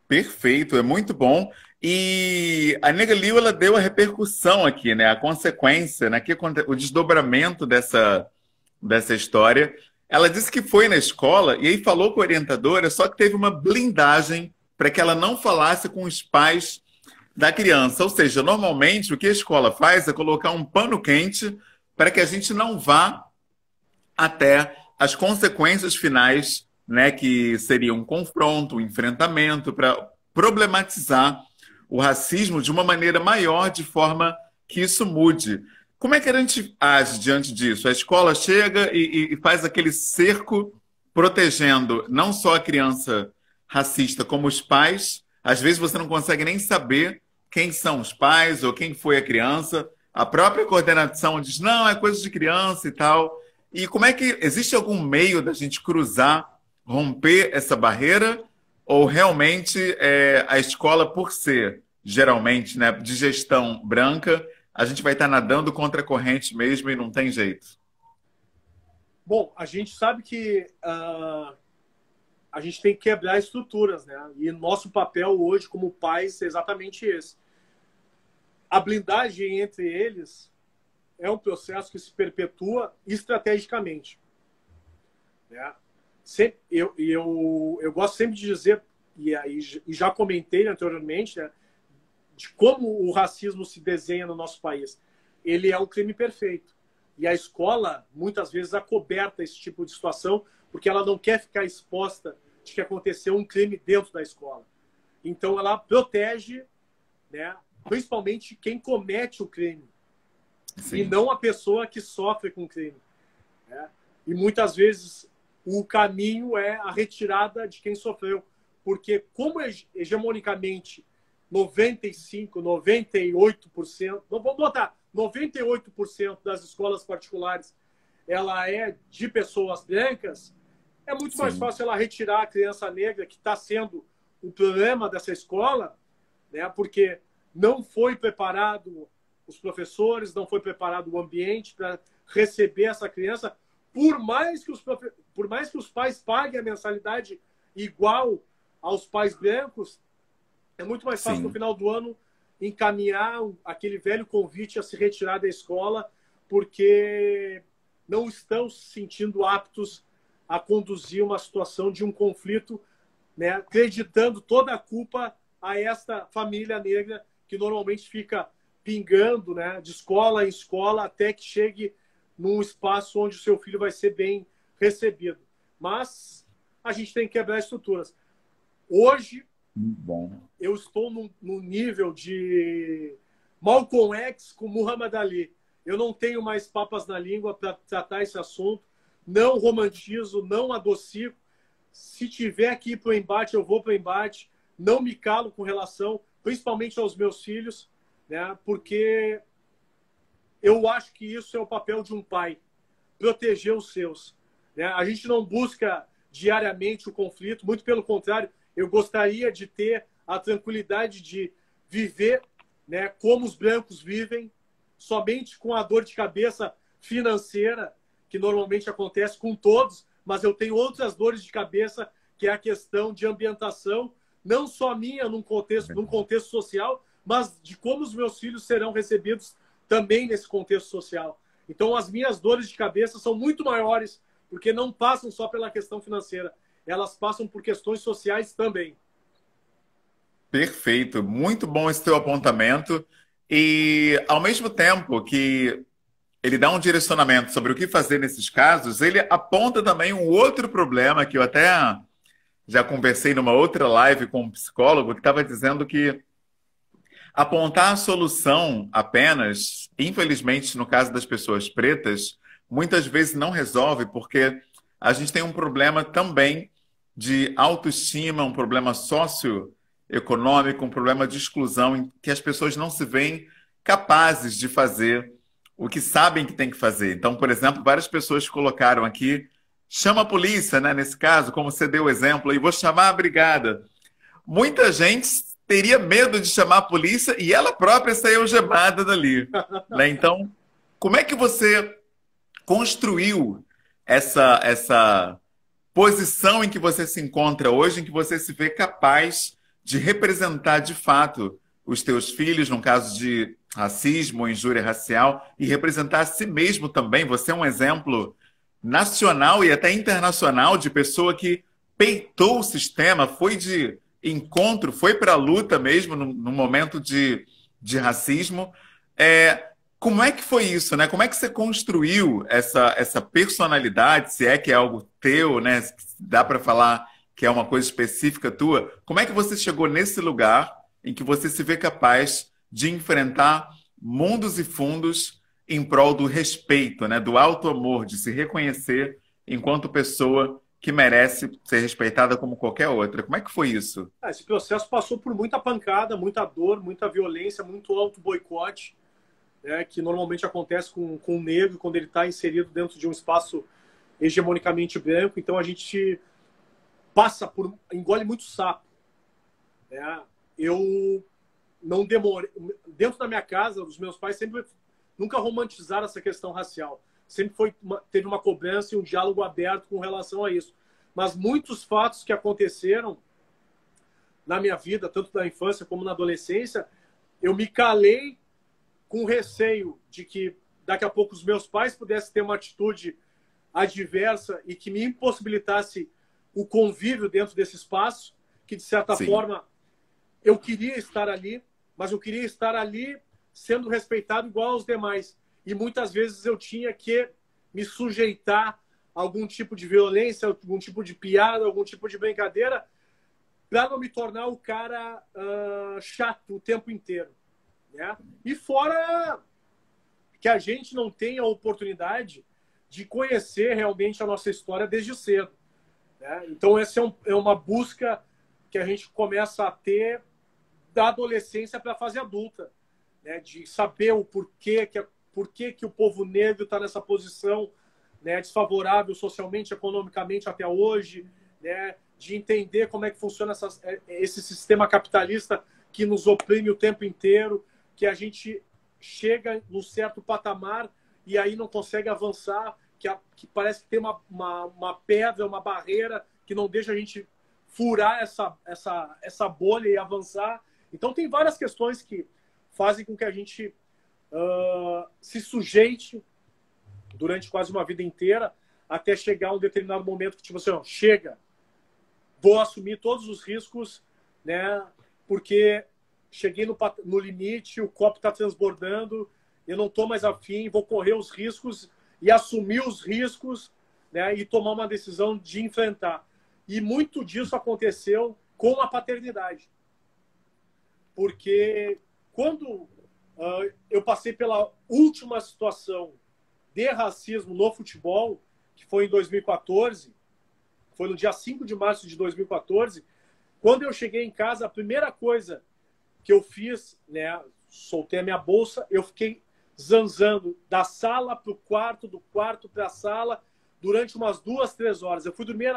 S1: Perfeito, é muito bom. E a Nega Lil, ela deu a repercussão aqui, né? A consequência, né? O desdobramento dessa história. Ela disse que foi na escola e aí falou com a orientadora, só que teve uma blindagem para que ela não falasse com os pais da criança. Ou seja, normalmente o que a escola faz é colocar um pano quente para que a gente não vá até as consequências finais, né, que seria um confronto, um enfrentamento, para problematizar o racismo de uma maneira maior, de forma que isso mude. Como é que a gente age diante disso? A escola chega e faz aquele cerco protegendo não só a criança racista, como os pais. Às vezes você não consegue nem saber quem são os pais ou quem foi a criança. A própria coordenação diz, não, é coisa de criança e tal. E como é que... Existe algum meio da gente cruzar, romper essa barreira? Ou realmente a escola, por ser, geralmente, né, de gestão branca, a gente vai estar nadando contra a corrente mesmo e não tem jeito?
S2: Bom, a gente sabe que a gente tem que quebrar estruturas, né? E nosso papel hoje como pais é exatamente esse. A blindagem entre eles é um processo que se perpetua estrategicamente, né? Eu gosto sempre de dizer, e já comentei anteriormente, né, de como o racismo se desenha no nosso país. Ele é um crime perfeito. E a escola, muitas vezes, acoberta esse tipo de situação, porque ela não quer ficar exposta de que aconteceu um crime dentro da escola. Então, ela protege, né, principalmente quem comete o crime. Sim. E não a pessoa que sofre com o crime, né? E muitas vezes o caminho é a retirada de quem sofreu. Porque, como hegemonicamente 95%, 98%, vamos botar 98% das escolas particulares, ela é de pessoas brancas, é muito Sim. mais fácil ela retirar a criança negra, que está sendo o problema dessa escola, né? Porque não foi preparado os professores, não foi preparado o ambiente para receber essa criança, por mais que os pais paguem a mensalidade igual aos pais brancos, é muito mais fácil, Sim. no final do ano, encaminhar aquele velho convite a se retirar da escola, porque não estão se sentindo aptos a conduzir uma situação de um conflito, né, acreditando toda a culpa a esta família negra, que normalmente fica pingando, né, de escola em escola, até que chegue num espaço onde o seu filho vai ser bem recebido. Mas a gente tem que quebrar estruturas. Hoje, Bom. eu estou no nível de Malcolm X com Muhammad Ali. Eu não tenho mais papas na língua para tratar esse assunto. Não romantizo, não adocico. Se tiver que ir para o embate, eu vou para o embate. Não me calo com relação, principalmente aos meus filhos, né? Porque eu acho que isso é o papel de um pai, proteger os seus, né? A gente não busca diariamente o conflito, muito pelo contrário, eu gostaria de ter a tranquilidade de viver, né, como os brancos vivem, somente com a dor de cabeça financeira, que normalmente acontece com todos, mas eu tenho outras dores de cabeça, que é a questão de ambientação, não só minha num contexto social, mas de como os meus filhos serão recebidos também nesse contexto social. Então, as minhas dores de cabeça são muito maiores, porque não passam só pela questão financeira, elas passam por questões sociais também.
S1: Perfeito, muito bom esse teu apontamento. E, ao mesmo tempo que ele dá um direcionamento sobre o que fazer nesses casos, ele aponta também um outro problema que eu até já conversei numa outra live com um psicólogo que estava dizendo que apontar a solução apenas, infelizmente, no caso das pessoas pretas, muitas vezes não resolve, porque a gente tem um problema também de autoestima, um problema socioeconômico econômico, um problema de exclusão, em que as pessoas não se veem capazes de fazer o que sabem que tem que fazer. Então, por exemplo, várias pessoas colocaram aqui, chama a polícia, né? Nesse caso, como você deu o exemplo, e vou chamar a brigada. Muita gente teria medo de chamar a polícia e ela própria sair algemada dali, né? Então, como é que você construiu essa posição em que você se encontra hoje, em que você se vê capaz de representar de fato os teus filhos, no caso de racismo, injúria racial, e representar a si mesmo também? Você é um exemplo nacional e até internacional de pessoa que peitou o sistema, foi de encontro, foi para a luta mesmo no momento de racismo. Como é que foi isso, né? Como é que você construiu essa personalidade, se é que é algo teu, né? Dá para falar que é uma coisa específica tua. Como é que você chegou nesse lugar em que você se vê capaz de enfrentar mundos e fundos em prol do respeito, né? Do alto amor, de se reconhecer enquanto pessoa que merece ser respeitada como qualquer outra. Como é que foi isso?
S2: Esse processo passou por muita pancada, muita dor, muita violência, muito auto-boicote, né, que normalmente acontece com o negro quando ele está inserido dentro de um espaço hegemonicamente branco. Então a gente engole muito sapo. Né? Eu não demorei. Dentro da minha casa, os meus pais nunca romantizaram essa questão racial. Sempre teve uma cobrança e um diálogo aberto com relação a isso. Mas muitos fatos que aconteceram na minha vida, tanto na infância como na adolescência, eu me calei com receio de que daqui a pouco os meus pais pudessem ter uma atitude adversa e que me impossibilitasse o convívio dentro desse espaço, que de certa forma eu queria estar ali, mas eu queria estar ali sendo respeitado igual aos demais. E muitas vezes eu tinha que me sujeitar a algum tipo de violência, algum tipo de piada, algum tipo de brincadeira, para não me tornar o cara chato o tempo inteiro. Né? E fora que a gente não tem a oportunidade de conhecer realmente a nossa história desde cedo. Né? Então, essa é uma busca que a gente começa a ter da adolescência para a fase adulta, né? De saber o porquê que o povo negro está nessa posição, né, desfavorável socialmente, economicamente até hoje, né? De entender como é que funciona esse sistema capitalista que nos oprime o tempo inteiro, que a gente chega num certo patamar e aí não consegue avançar, que parece que tem uma pedra, uma barreira que não deixa a gente furar essa bolha e avançar. Então tem várias questões que fazem com que a gente se sujeite durante quase uma vida inteira até chegar a um determinado momento que, tipo assim, ó, chega, vou assumir todos os riscos, né? Porque cheguei no limite, o copo está transbordando, eu não estou mais afim, vou correr os riscos e assumir os riscos, né? E tomar uma decisão de enfrentar. E muito disso aconteceu com a paternidade. Porque quando eu passei pela última situação de racismo no futebol, que foi em 2014, foi no dia 5 de março de 2014, quando eu cheguei em casa, a primeira coisa que eu fiz, né, soltei a minha bolsa, eu fiquei zanzando da sala para o quarto, do quarto para a sala, durante umas 2, 3 horas. Eu fui dormir,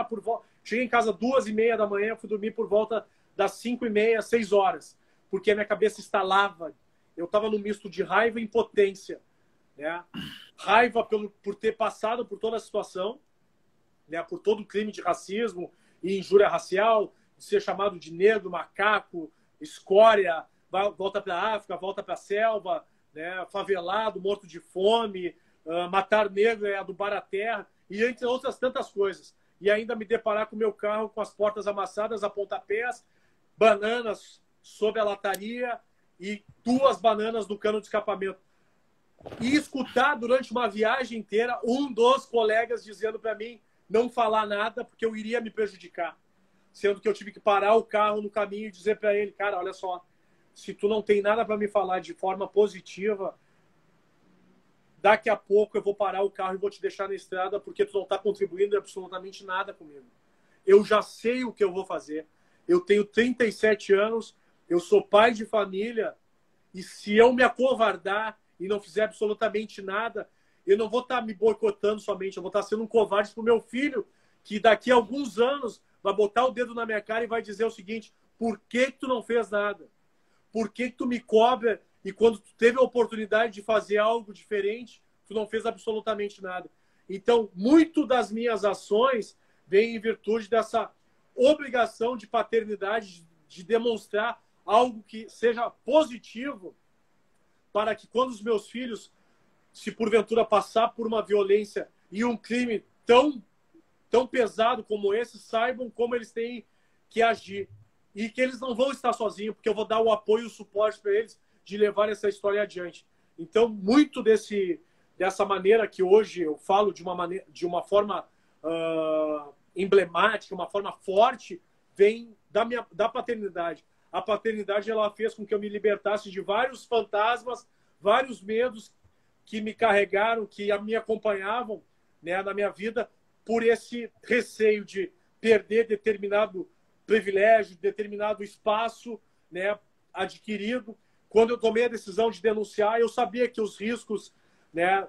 S2: cheguei em casa 2h30 da manhã, fui dormir por volta das 5h30, 6 horas, porque a minha cabeça estalava. Eu estava num misto de raiva e impotência. Né? Raiva por ter passado por toda a situação, né? Por todo o crime de racismo e injúria racial, de ser chamado de negro, macaco, escória, volta para a África, volta para a selva, né? Favelado, morto de fome, matar negro é adubar a terra, e entre outras tantas coisas. E ainda me deparar com o meu carro com as portas amassadas a pontapés, bananas sob a lataria e 2 bananas no cano de escapamento. E escutar durante uma viagem inteira um dos colegas dizendo para mim não falar nada porque eu iria me prejudicar. Sendo que eu tive que parar o carro no caminho e dizer para ele, cara, olha só, se tu não tem nada para me falar de forma positiva, daqui a pouco eu vou parar o carro e vou te deixar na estrada porque tu não está contribuindo absolutamente nada comigo. Eu já sei o que eu vou fazer. eu tenho 37 anos, eu sou pai de família, e se eu me acovardar e não fizer absolutamente nada, eu não vou estar me boicotando somente, eu vou estar sendo um covarde para o meu filho, que daqui a alguns anos vai botar o dedo na minha cara e vai dizer o seguinte: por que tu não fez nada? Por que tu me cobra e quando tu teve a oportunidade de fazer algo diferente, tu não fez absolutamente nada? Então, muito das minhas ações vem em virtude dessa obrigação de paternidade, de demonstrar algo que seja positivo, para que quando os meus filhos, se porventura passar por uma violência e um crime tão pesado como esse, saibam como eles têm que agir. E que eles não vão estar sozinhos, porque eu vou dar o apoio e o suporte para eles de levar essa história adiante. Então, muito dessa maneira que hoje eu falo de uma forma emblemática, uma forma forte, vem da paternidade. A paternidade, ela fez com que eu me libertasse de vários fantasmas, vários medos que me carregaram, que me acompanhavam, né, na minha vida, por esse receio de perder determinado privilégio, determinado espaço, né, adquirido. Quando eu tomei a decisão de denunciar, eu sabia que os riscos, né,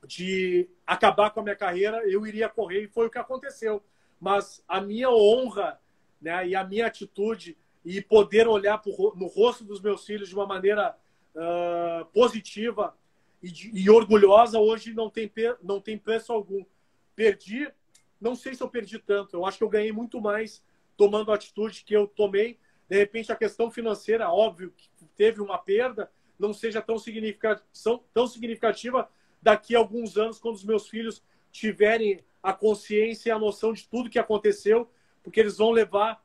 S2: de acabar com a minha carreira, eu iria correr, e foi o que aconteceu. Mas a minha honra, né, e a minha atitude, e poder olhar no rosto dos meus filhos de uma maneira positiva e orgulhosa, hoje não tem preço algum. Perdi, não sei se eu perdi tanto, eu acho que eu ganhei muito mais tomando a atitude que eu tomei. De repente, a questão financeira, óbvio que teve uma perda, não seja tão significativa daqui a alguns anos, quando os meus filhos tiverem a consciência e a noção de tudo que aconteceu, porque eles vão levar,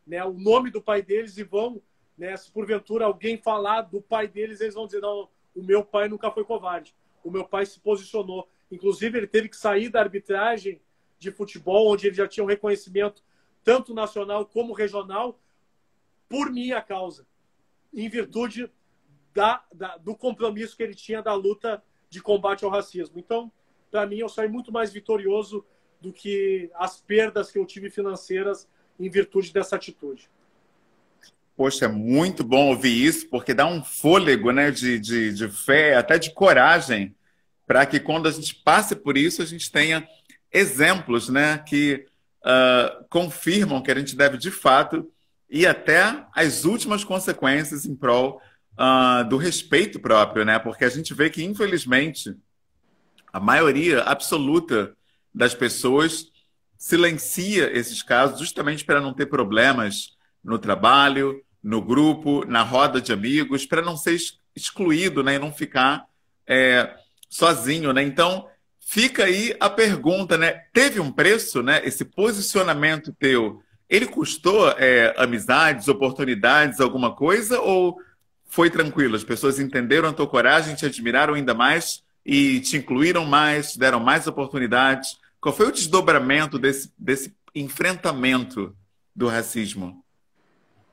S2: né, o nome do pai deles e vão, né, se porventura alguém falar do pai deles, eles vão dizer: não, o meu pai nunca foi covarde, o meu pai se posicionou. Inclusive, ele teve que sair da arbitragem de futebol, onde ele já tinha um reconhecimento tanto nacional como regional, por minha causa, em virtude do compromisso que ele tinha da luta de combate ao racismo. Então, para mim, eu saí muito mais vitorioso do que as perdas que eu tive financeiras em virtude dessa atitude.
S1: Poxa, é muito bom ouvir isso, porque dá um fôlego, né, de fé, até de coragem, para que quando a gente passe por isso, a gente tenha exemplos, né, que confirmam que a gente deve, de fato, ir até as últimas consequências em prol do respeito próprio, né? Porque a gente vê que, infelizmente, a maioria absoluta das pessoas silencia esses casos justamente para não ter problemas no trabalho, no grupo, na roda de amigos, para não ser excluído, né? E não ficar sozinho, né? Então, fica aí a pergunta, né? Teve um preço, né? Esse posicionamento teu, ele custou amizades, oportunidades, alguma coisa? Ou foi tranquilo? As pessoas entenderam a tua coragem, te admiraram ainda mais e te incluíram mais, te deram mais oportunidades? Qual foi o desdobramento desse enfrentamento do racismo?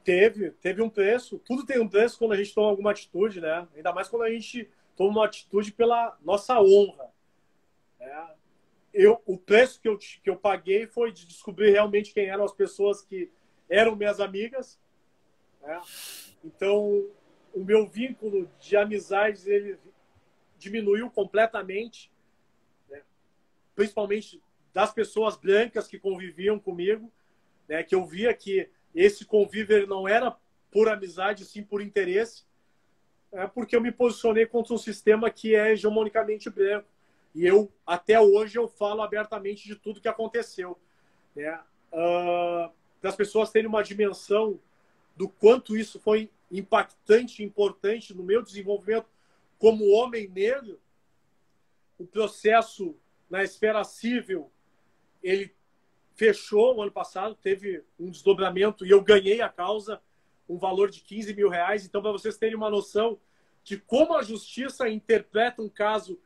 S2: Teve um preço. Tudo tem um preço quando a gente toma alguma atitude, né? Ainda mais quando a gente toma uma atitude pela nossa honra. O preço que eu paguei foi de descobrir realmente quem eram as pessoas que eram minhas amigas, né? Então, o meu vínculo de amizades, ele diminuiu completamente, né? Principalmente das pessoas brancas que conviviam comigo, né? Que eu via que esse convívio ele não era por amizade, sim por interesse, porque eu me posicionei contra um sistema que é hegemonicamente branco. E eu, até hoje, eu falo abertamente de tudo que aconteceu, né? Para as pessoas terem uma dimensão do quanto isso foi impactante e importante no meu desenvolvimento como homem negro. O processo na esfera civil, ele fechou o ano passado, teve um desdobramento e eu ganhei a causa, um valor de R$15 mil. Então, para vocês terem uma noção de como a justiça interpreta um caso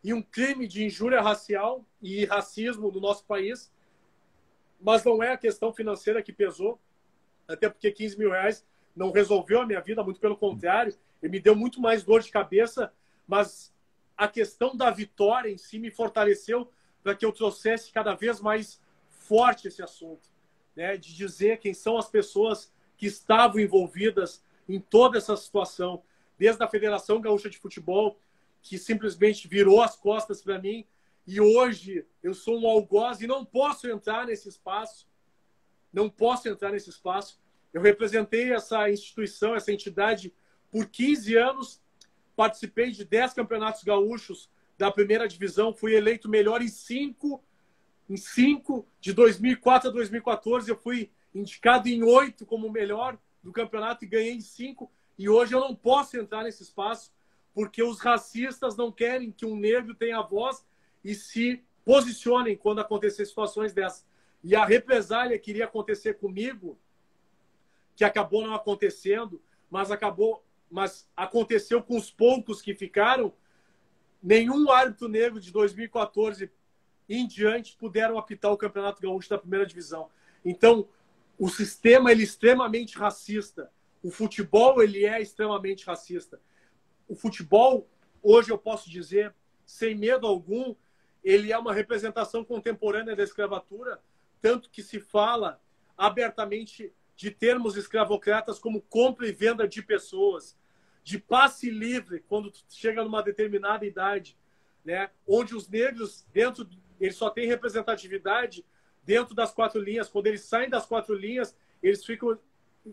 S2: e um crime de injúria racial e racismo no nosso país, mas não é a questão financeira que pesou, até porque R$15 mil não resolveu a minha vida, muito pelo contrário, ele me deu muito mais dor de cabeça, mas a questão da vitória em si me fortaleceu para que eu trouxesse cada vez mais forte esse assunto. né, de dizer quem são as pessoas que estavam envolvidas em toda essa situação, desde a Federação Gaúcha de Futebol, que simplesmente virou as costas para mim, e hoje eu sou um algoz e não posso entrar nesse espaço. Não posso entrar nesse espaço. Eu representei essa instituição, essa entidade por 15 anos, participei de 10 campeonatos gaúchos da primeira divisão, fui eleito melhor em 5. Em 5, de 2004 a 2014, eu fui indicado em 8 como o melhor do campeonato e ganhei em 5. E hoje eu não posso entrar nesse espaço porque os racistas não querem que um negro tenha voz e se posicionem quando acontecer situações dessas. E a represália que iria acontecer comigo, que acabou não acontecendo, mas aconteceu com os poucos que ficaram, nenhum árbitro negro de 2014 em diante puderam apitar o Campeonato Gaúcho da primeira divisão. Então, o sistema ele é extremamente racista. O futebol ele é extremamente racista. O futebol, hoje eu posso dizer, sem medo algum, ele é uma representação contemporânea da escravatura, tanto que se fala abertamente de termos escravocratas como compra e venda de pessoas, de passe livre quando chega numa determinada idade, né? Onde os negros eles só têm representatividade dentro das 4 linhas. Quando eles saem das 4 linhas, eles ficam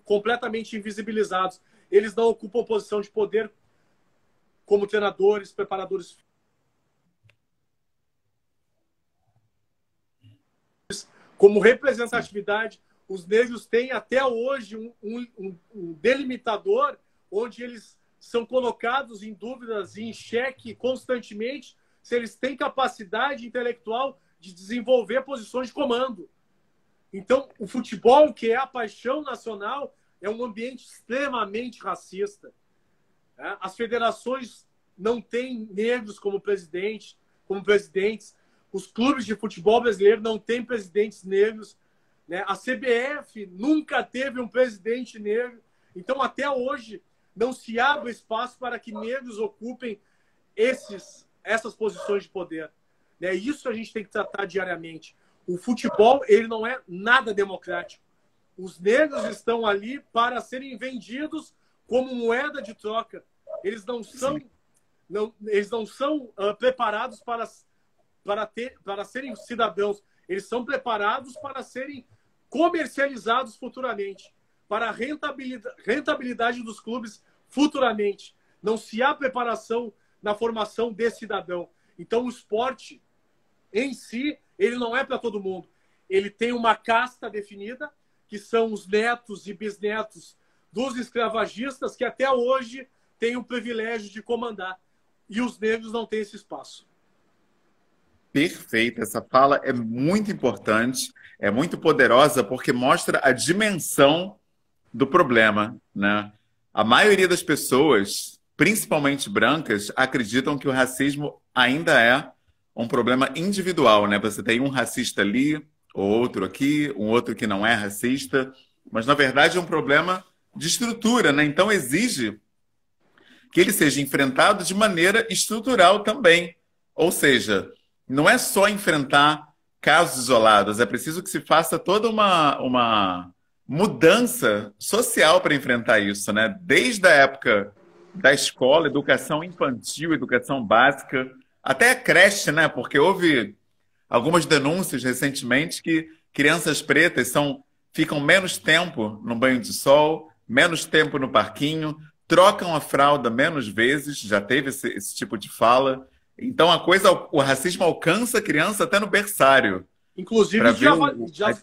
S2: completamente invisibilizados. Eles não ocupam posição de poder como treinadores, preparadores, como representatividade. Os negros têm até hoje um delimitador onde eles são colocados em dúvidas e em xeque constantemente se eles têm capacidade intelectual de desenvolver posições de comando. Então, o futebol, que é a paixão nacional, é um ambiente extremamente racista. As federações não têm negros como presidentes. Os clubes de futebol brasileiro não têm presidentes negros. A CBF nunca teve um presidente negro. Então, até hoje, não se abre espaço para que negros ocupem essas posições de poder. Isso a gente tem que tratar diariamente. O futebol ele não é nada democrático. Os negros estão ali para serem vendidos como moeda de troca. Eles não são preparados para serem cidadãos. Eles são preparados para serem comercializados futuramente, para a rentabilidade dos clubes futuramente. Não se há preparação na formação de cidadão. Então, o esporte em si, ele não é para todo mundo. Ele tem uma casta definida, que são os netos e bisnetos dos escravagistas, que até hoje têm o privilégio de comandar. E os negros não têm esse espaço.
S1: Perfeito. Essa fala é muito importante, é muito poderosa, porque mostra a dimensão do problema, né? A maioria das pessoas, principalmente brancas, acreditam que o racismo ainda é um problema individual, né? Você tem um racista ali, outro aqui, um outro que não é racista, mas na verdade é um problema de estrutura, né? Então exige que ele seja enfrentado de maneira estrutural também. Ou seja, não é só enfrentar casos isolados, é preciso que se faça toda uma mudança social para enfrentar isso, né? Desde a época da escola, educação infantil, educação básica, até a creche, né? Porque houve algumas denúncias recentemente que crianças pretas ficam menos tempo no banho de sol, menos tempo no parquinho, trocam a fralda menos vezes, já teve esse tipo de fala. Então o racismo alcança a criança até no berçário.
S2: Inclusive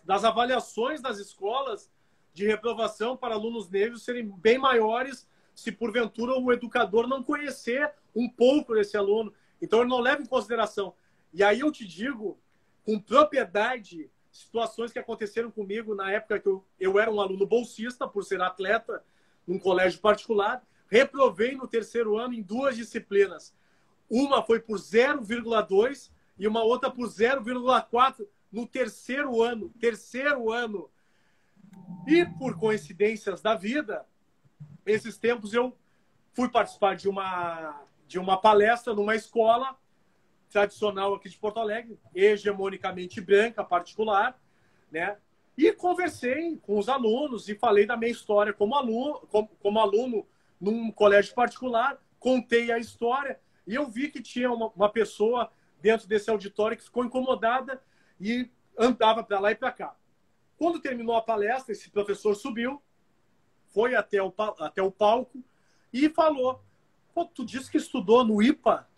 S2: das avaliações das escolas de reprovação para alunos negros serem bem maiores se porventura o educador não conhecer um pouco desse aluno. Então ele não leva em consideração. E aí eu te digo, com propriedade, situações que aconteceram comigo na época que eu era um aluno bolsista, por ser atleta, num colégio particular, reprovei no 3º ano em 2 disciplinas. Uma foi por 0,2 e uma outra por 0,4 no 3º ano. 3º ano. E por coincidências da vida, esses tempos eu fui participar de uma palestra numa escola tradicional aqui de Porto Alegre, hegemonicamente branca, particular, né? E conversei com os alunos e falei da minha história como aluno num colégio particular, contei a história e eu vi que tinha uma pessoa dentro desse auditório que ficou incomodada e andava para lá e para cá. Quando terminou a palestra, esse professor subiu, foi até o palco e falou: pô, tu disse que estudou no IPA?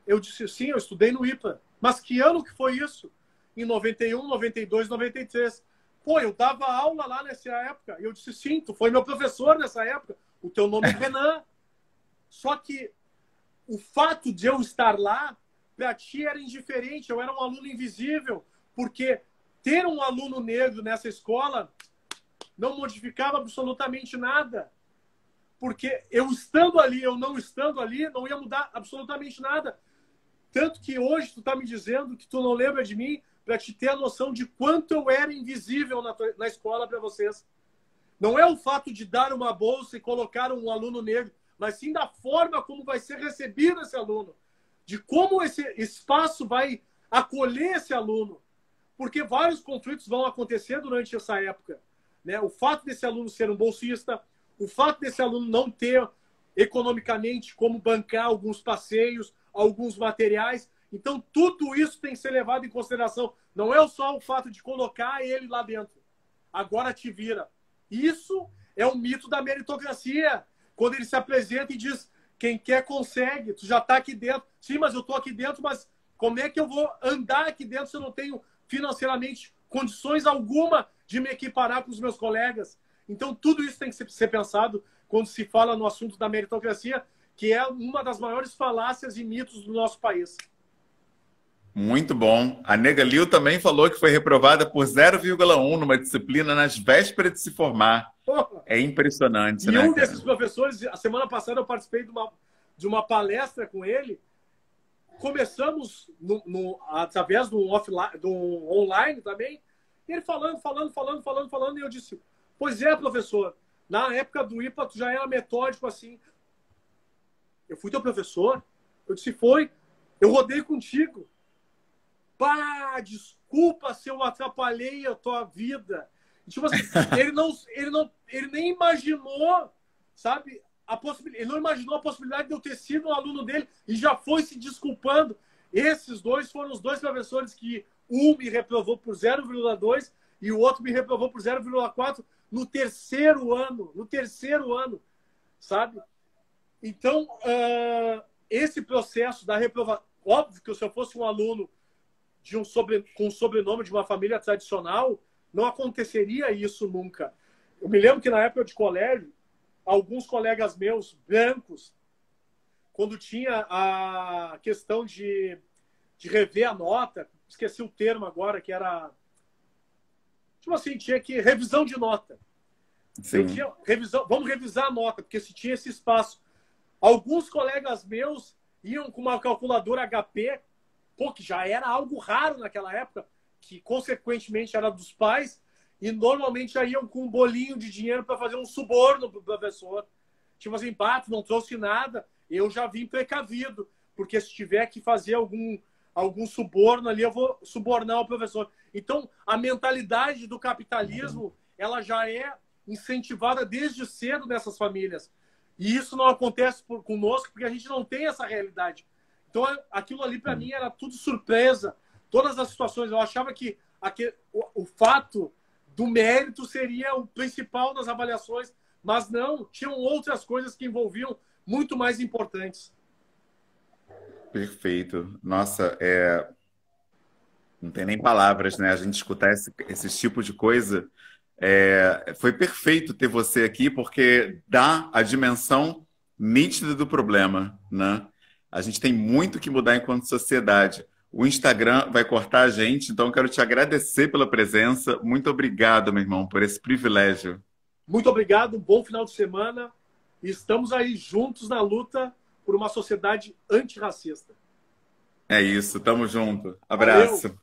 S2: Eu disse: sim, eu estudei no IPA. Mas que ano que foi isso? Em 91, 92, 93. Pô, eu dava aula lá nessa época. Eu disse: sim, tu foi meu professor nessa época. O teu nome é Renan. Só que o fato de eu estar lá, para ti era indiferente. Eu era um aluno invisível. Porque ter um aluno negro nessa escola não modificava absolutamente nada. Porque eu estando ali, eu não estando ali, não ia mudar absolutamente nada. Tanto que hoje tu está me dizendo que tu não lembra de mim para te ter a noção de quanto eu era invisível na escola para vocês. Não é o fato de dar uma bolsa e colocar um aluno negro, mas sim da forma como vai ser recebido esse aluno. De como esse espaço vai acolher esse aluno. Porque vários conflitos vão acontecer durante essa época. Né? O fato desse aluno ser um bolsista, o fato desse aluno não ter economicamente como bancar alguns passeios, alguns materiais. Então, tudo isso tem que ser levado em consideração. Não é só o fato de colocar ele lá dentro. Agora te vira. Isso é o mito da meritocracia. Quando ele se apresenta e diz: quem quer consegue, tu já está aqui dentro. Sim, mas eu estou aqui dentro, mas como é que eu vou andar aqui dentro se eu não tenho financeiramente condições alguma de me equiparar com os meus colegas? Então, tudo isso tem que ser pensado quando se fala no assunto da meritocracia, que é uma das maiores falácias e mitos do nosso país.
S1: Muito bom. A Nega Lil também falou que foi reprovada por 0,1 numa disciplina nas vésperas de se formar. É impressionante,
S2: e
S1: né,
S2: um
S1: cara?
S2: desses professores, a semana passada eu participei de uma palestra com ele. Começamos através do online também. Ele falando, e eu disse: pois é, professor, na época do IPA tu já era metódico assim. Eu fui teu professor? Eu disse: foi. Eu rodei contigo. Pá, desculpa se eu atrapalhei a tua vida. Tipo assim, ele nem imaginou, sabe, ele não imaginou a possibilidade de eu ter sido um aluno dele e já foi se desculpando. Esses dois foram os dois professores que um me reprovou por 0,2 e o outro me reprovou por 0,4 no terceiro ano, sabe? Então, esse processo da reprovação, óbvio que se eu fosse um aluno com sobrenome de uma família tradicional, não aconteceria isso nunca. Eu me lembro que na época de colégio, alguns colegas meus, brancos, quando tinha a questão de rever a nota, esqueci o termo agora, que era... Tipo assim, tinha que... Revisão de nota.
S1: Sim.
S2: Vamos revisar a nota, porque se tinha esse espaço. Alguns colegas meus iam com uma calculadora HP, que já era algo raro naquela época, que consequentemente era dos pais, e normalmente já iam com um bolinho de dinheiro para fazer um suborno para o professor. Tipo assim: pá, tu não trouxe nada, eu já vim precavido, porque se tiver que fazer algum suborno ali, eu vou subornar o professor. Então, a mentalidade do capitalismo, ela já é incentivada desde cedo nessas famílias. E isso não acontece conosco, porque a gente não tem essa realidade. Então, aquilo ali, para mim, era tudo surpresa. Todas as situações. Eu achava que o fato do mérito seria o principal das avaliações, mas não. Tinham outras coisas que envolviam muito mais importantes.
S1: Perfeito. Nossa, não tem nem palavras, né? A gente escutar esse tipo de coisa. Foi perfeito ter você aqui, porque dá a dimensão nítida do problema, né? A gente tem muito que mudar enquanto sociedade. O Instagram vai cortar a gente, então eu quero te agradecer pela presença. Muito obrigado, meu irmão, por esse privilégio.
S2: Muito obrigado, um bom final de semana. E estamos aí juntos na luta por uma sociedade antirracista.
S1: É isso, tamo junto. Abraço.
S2: Valeu.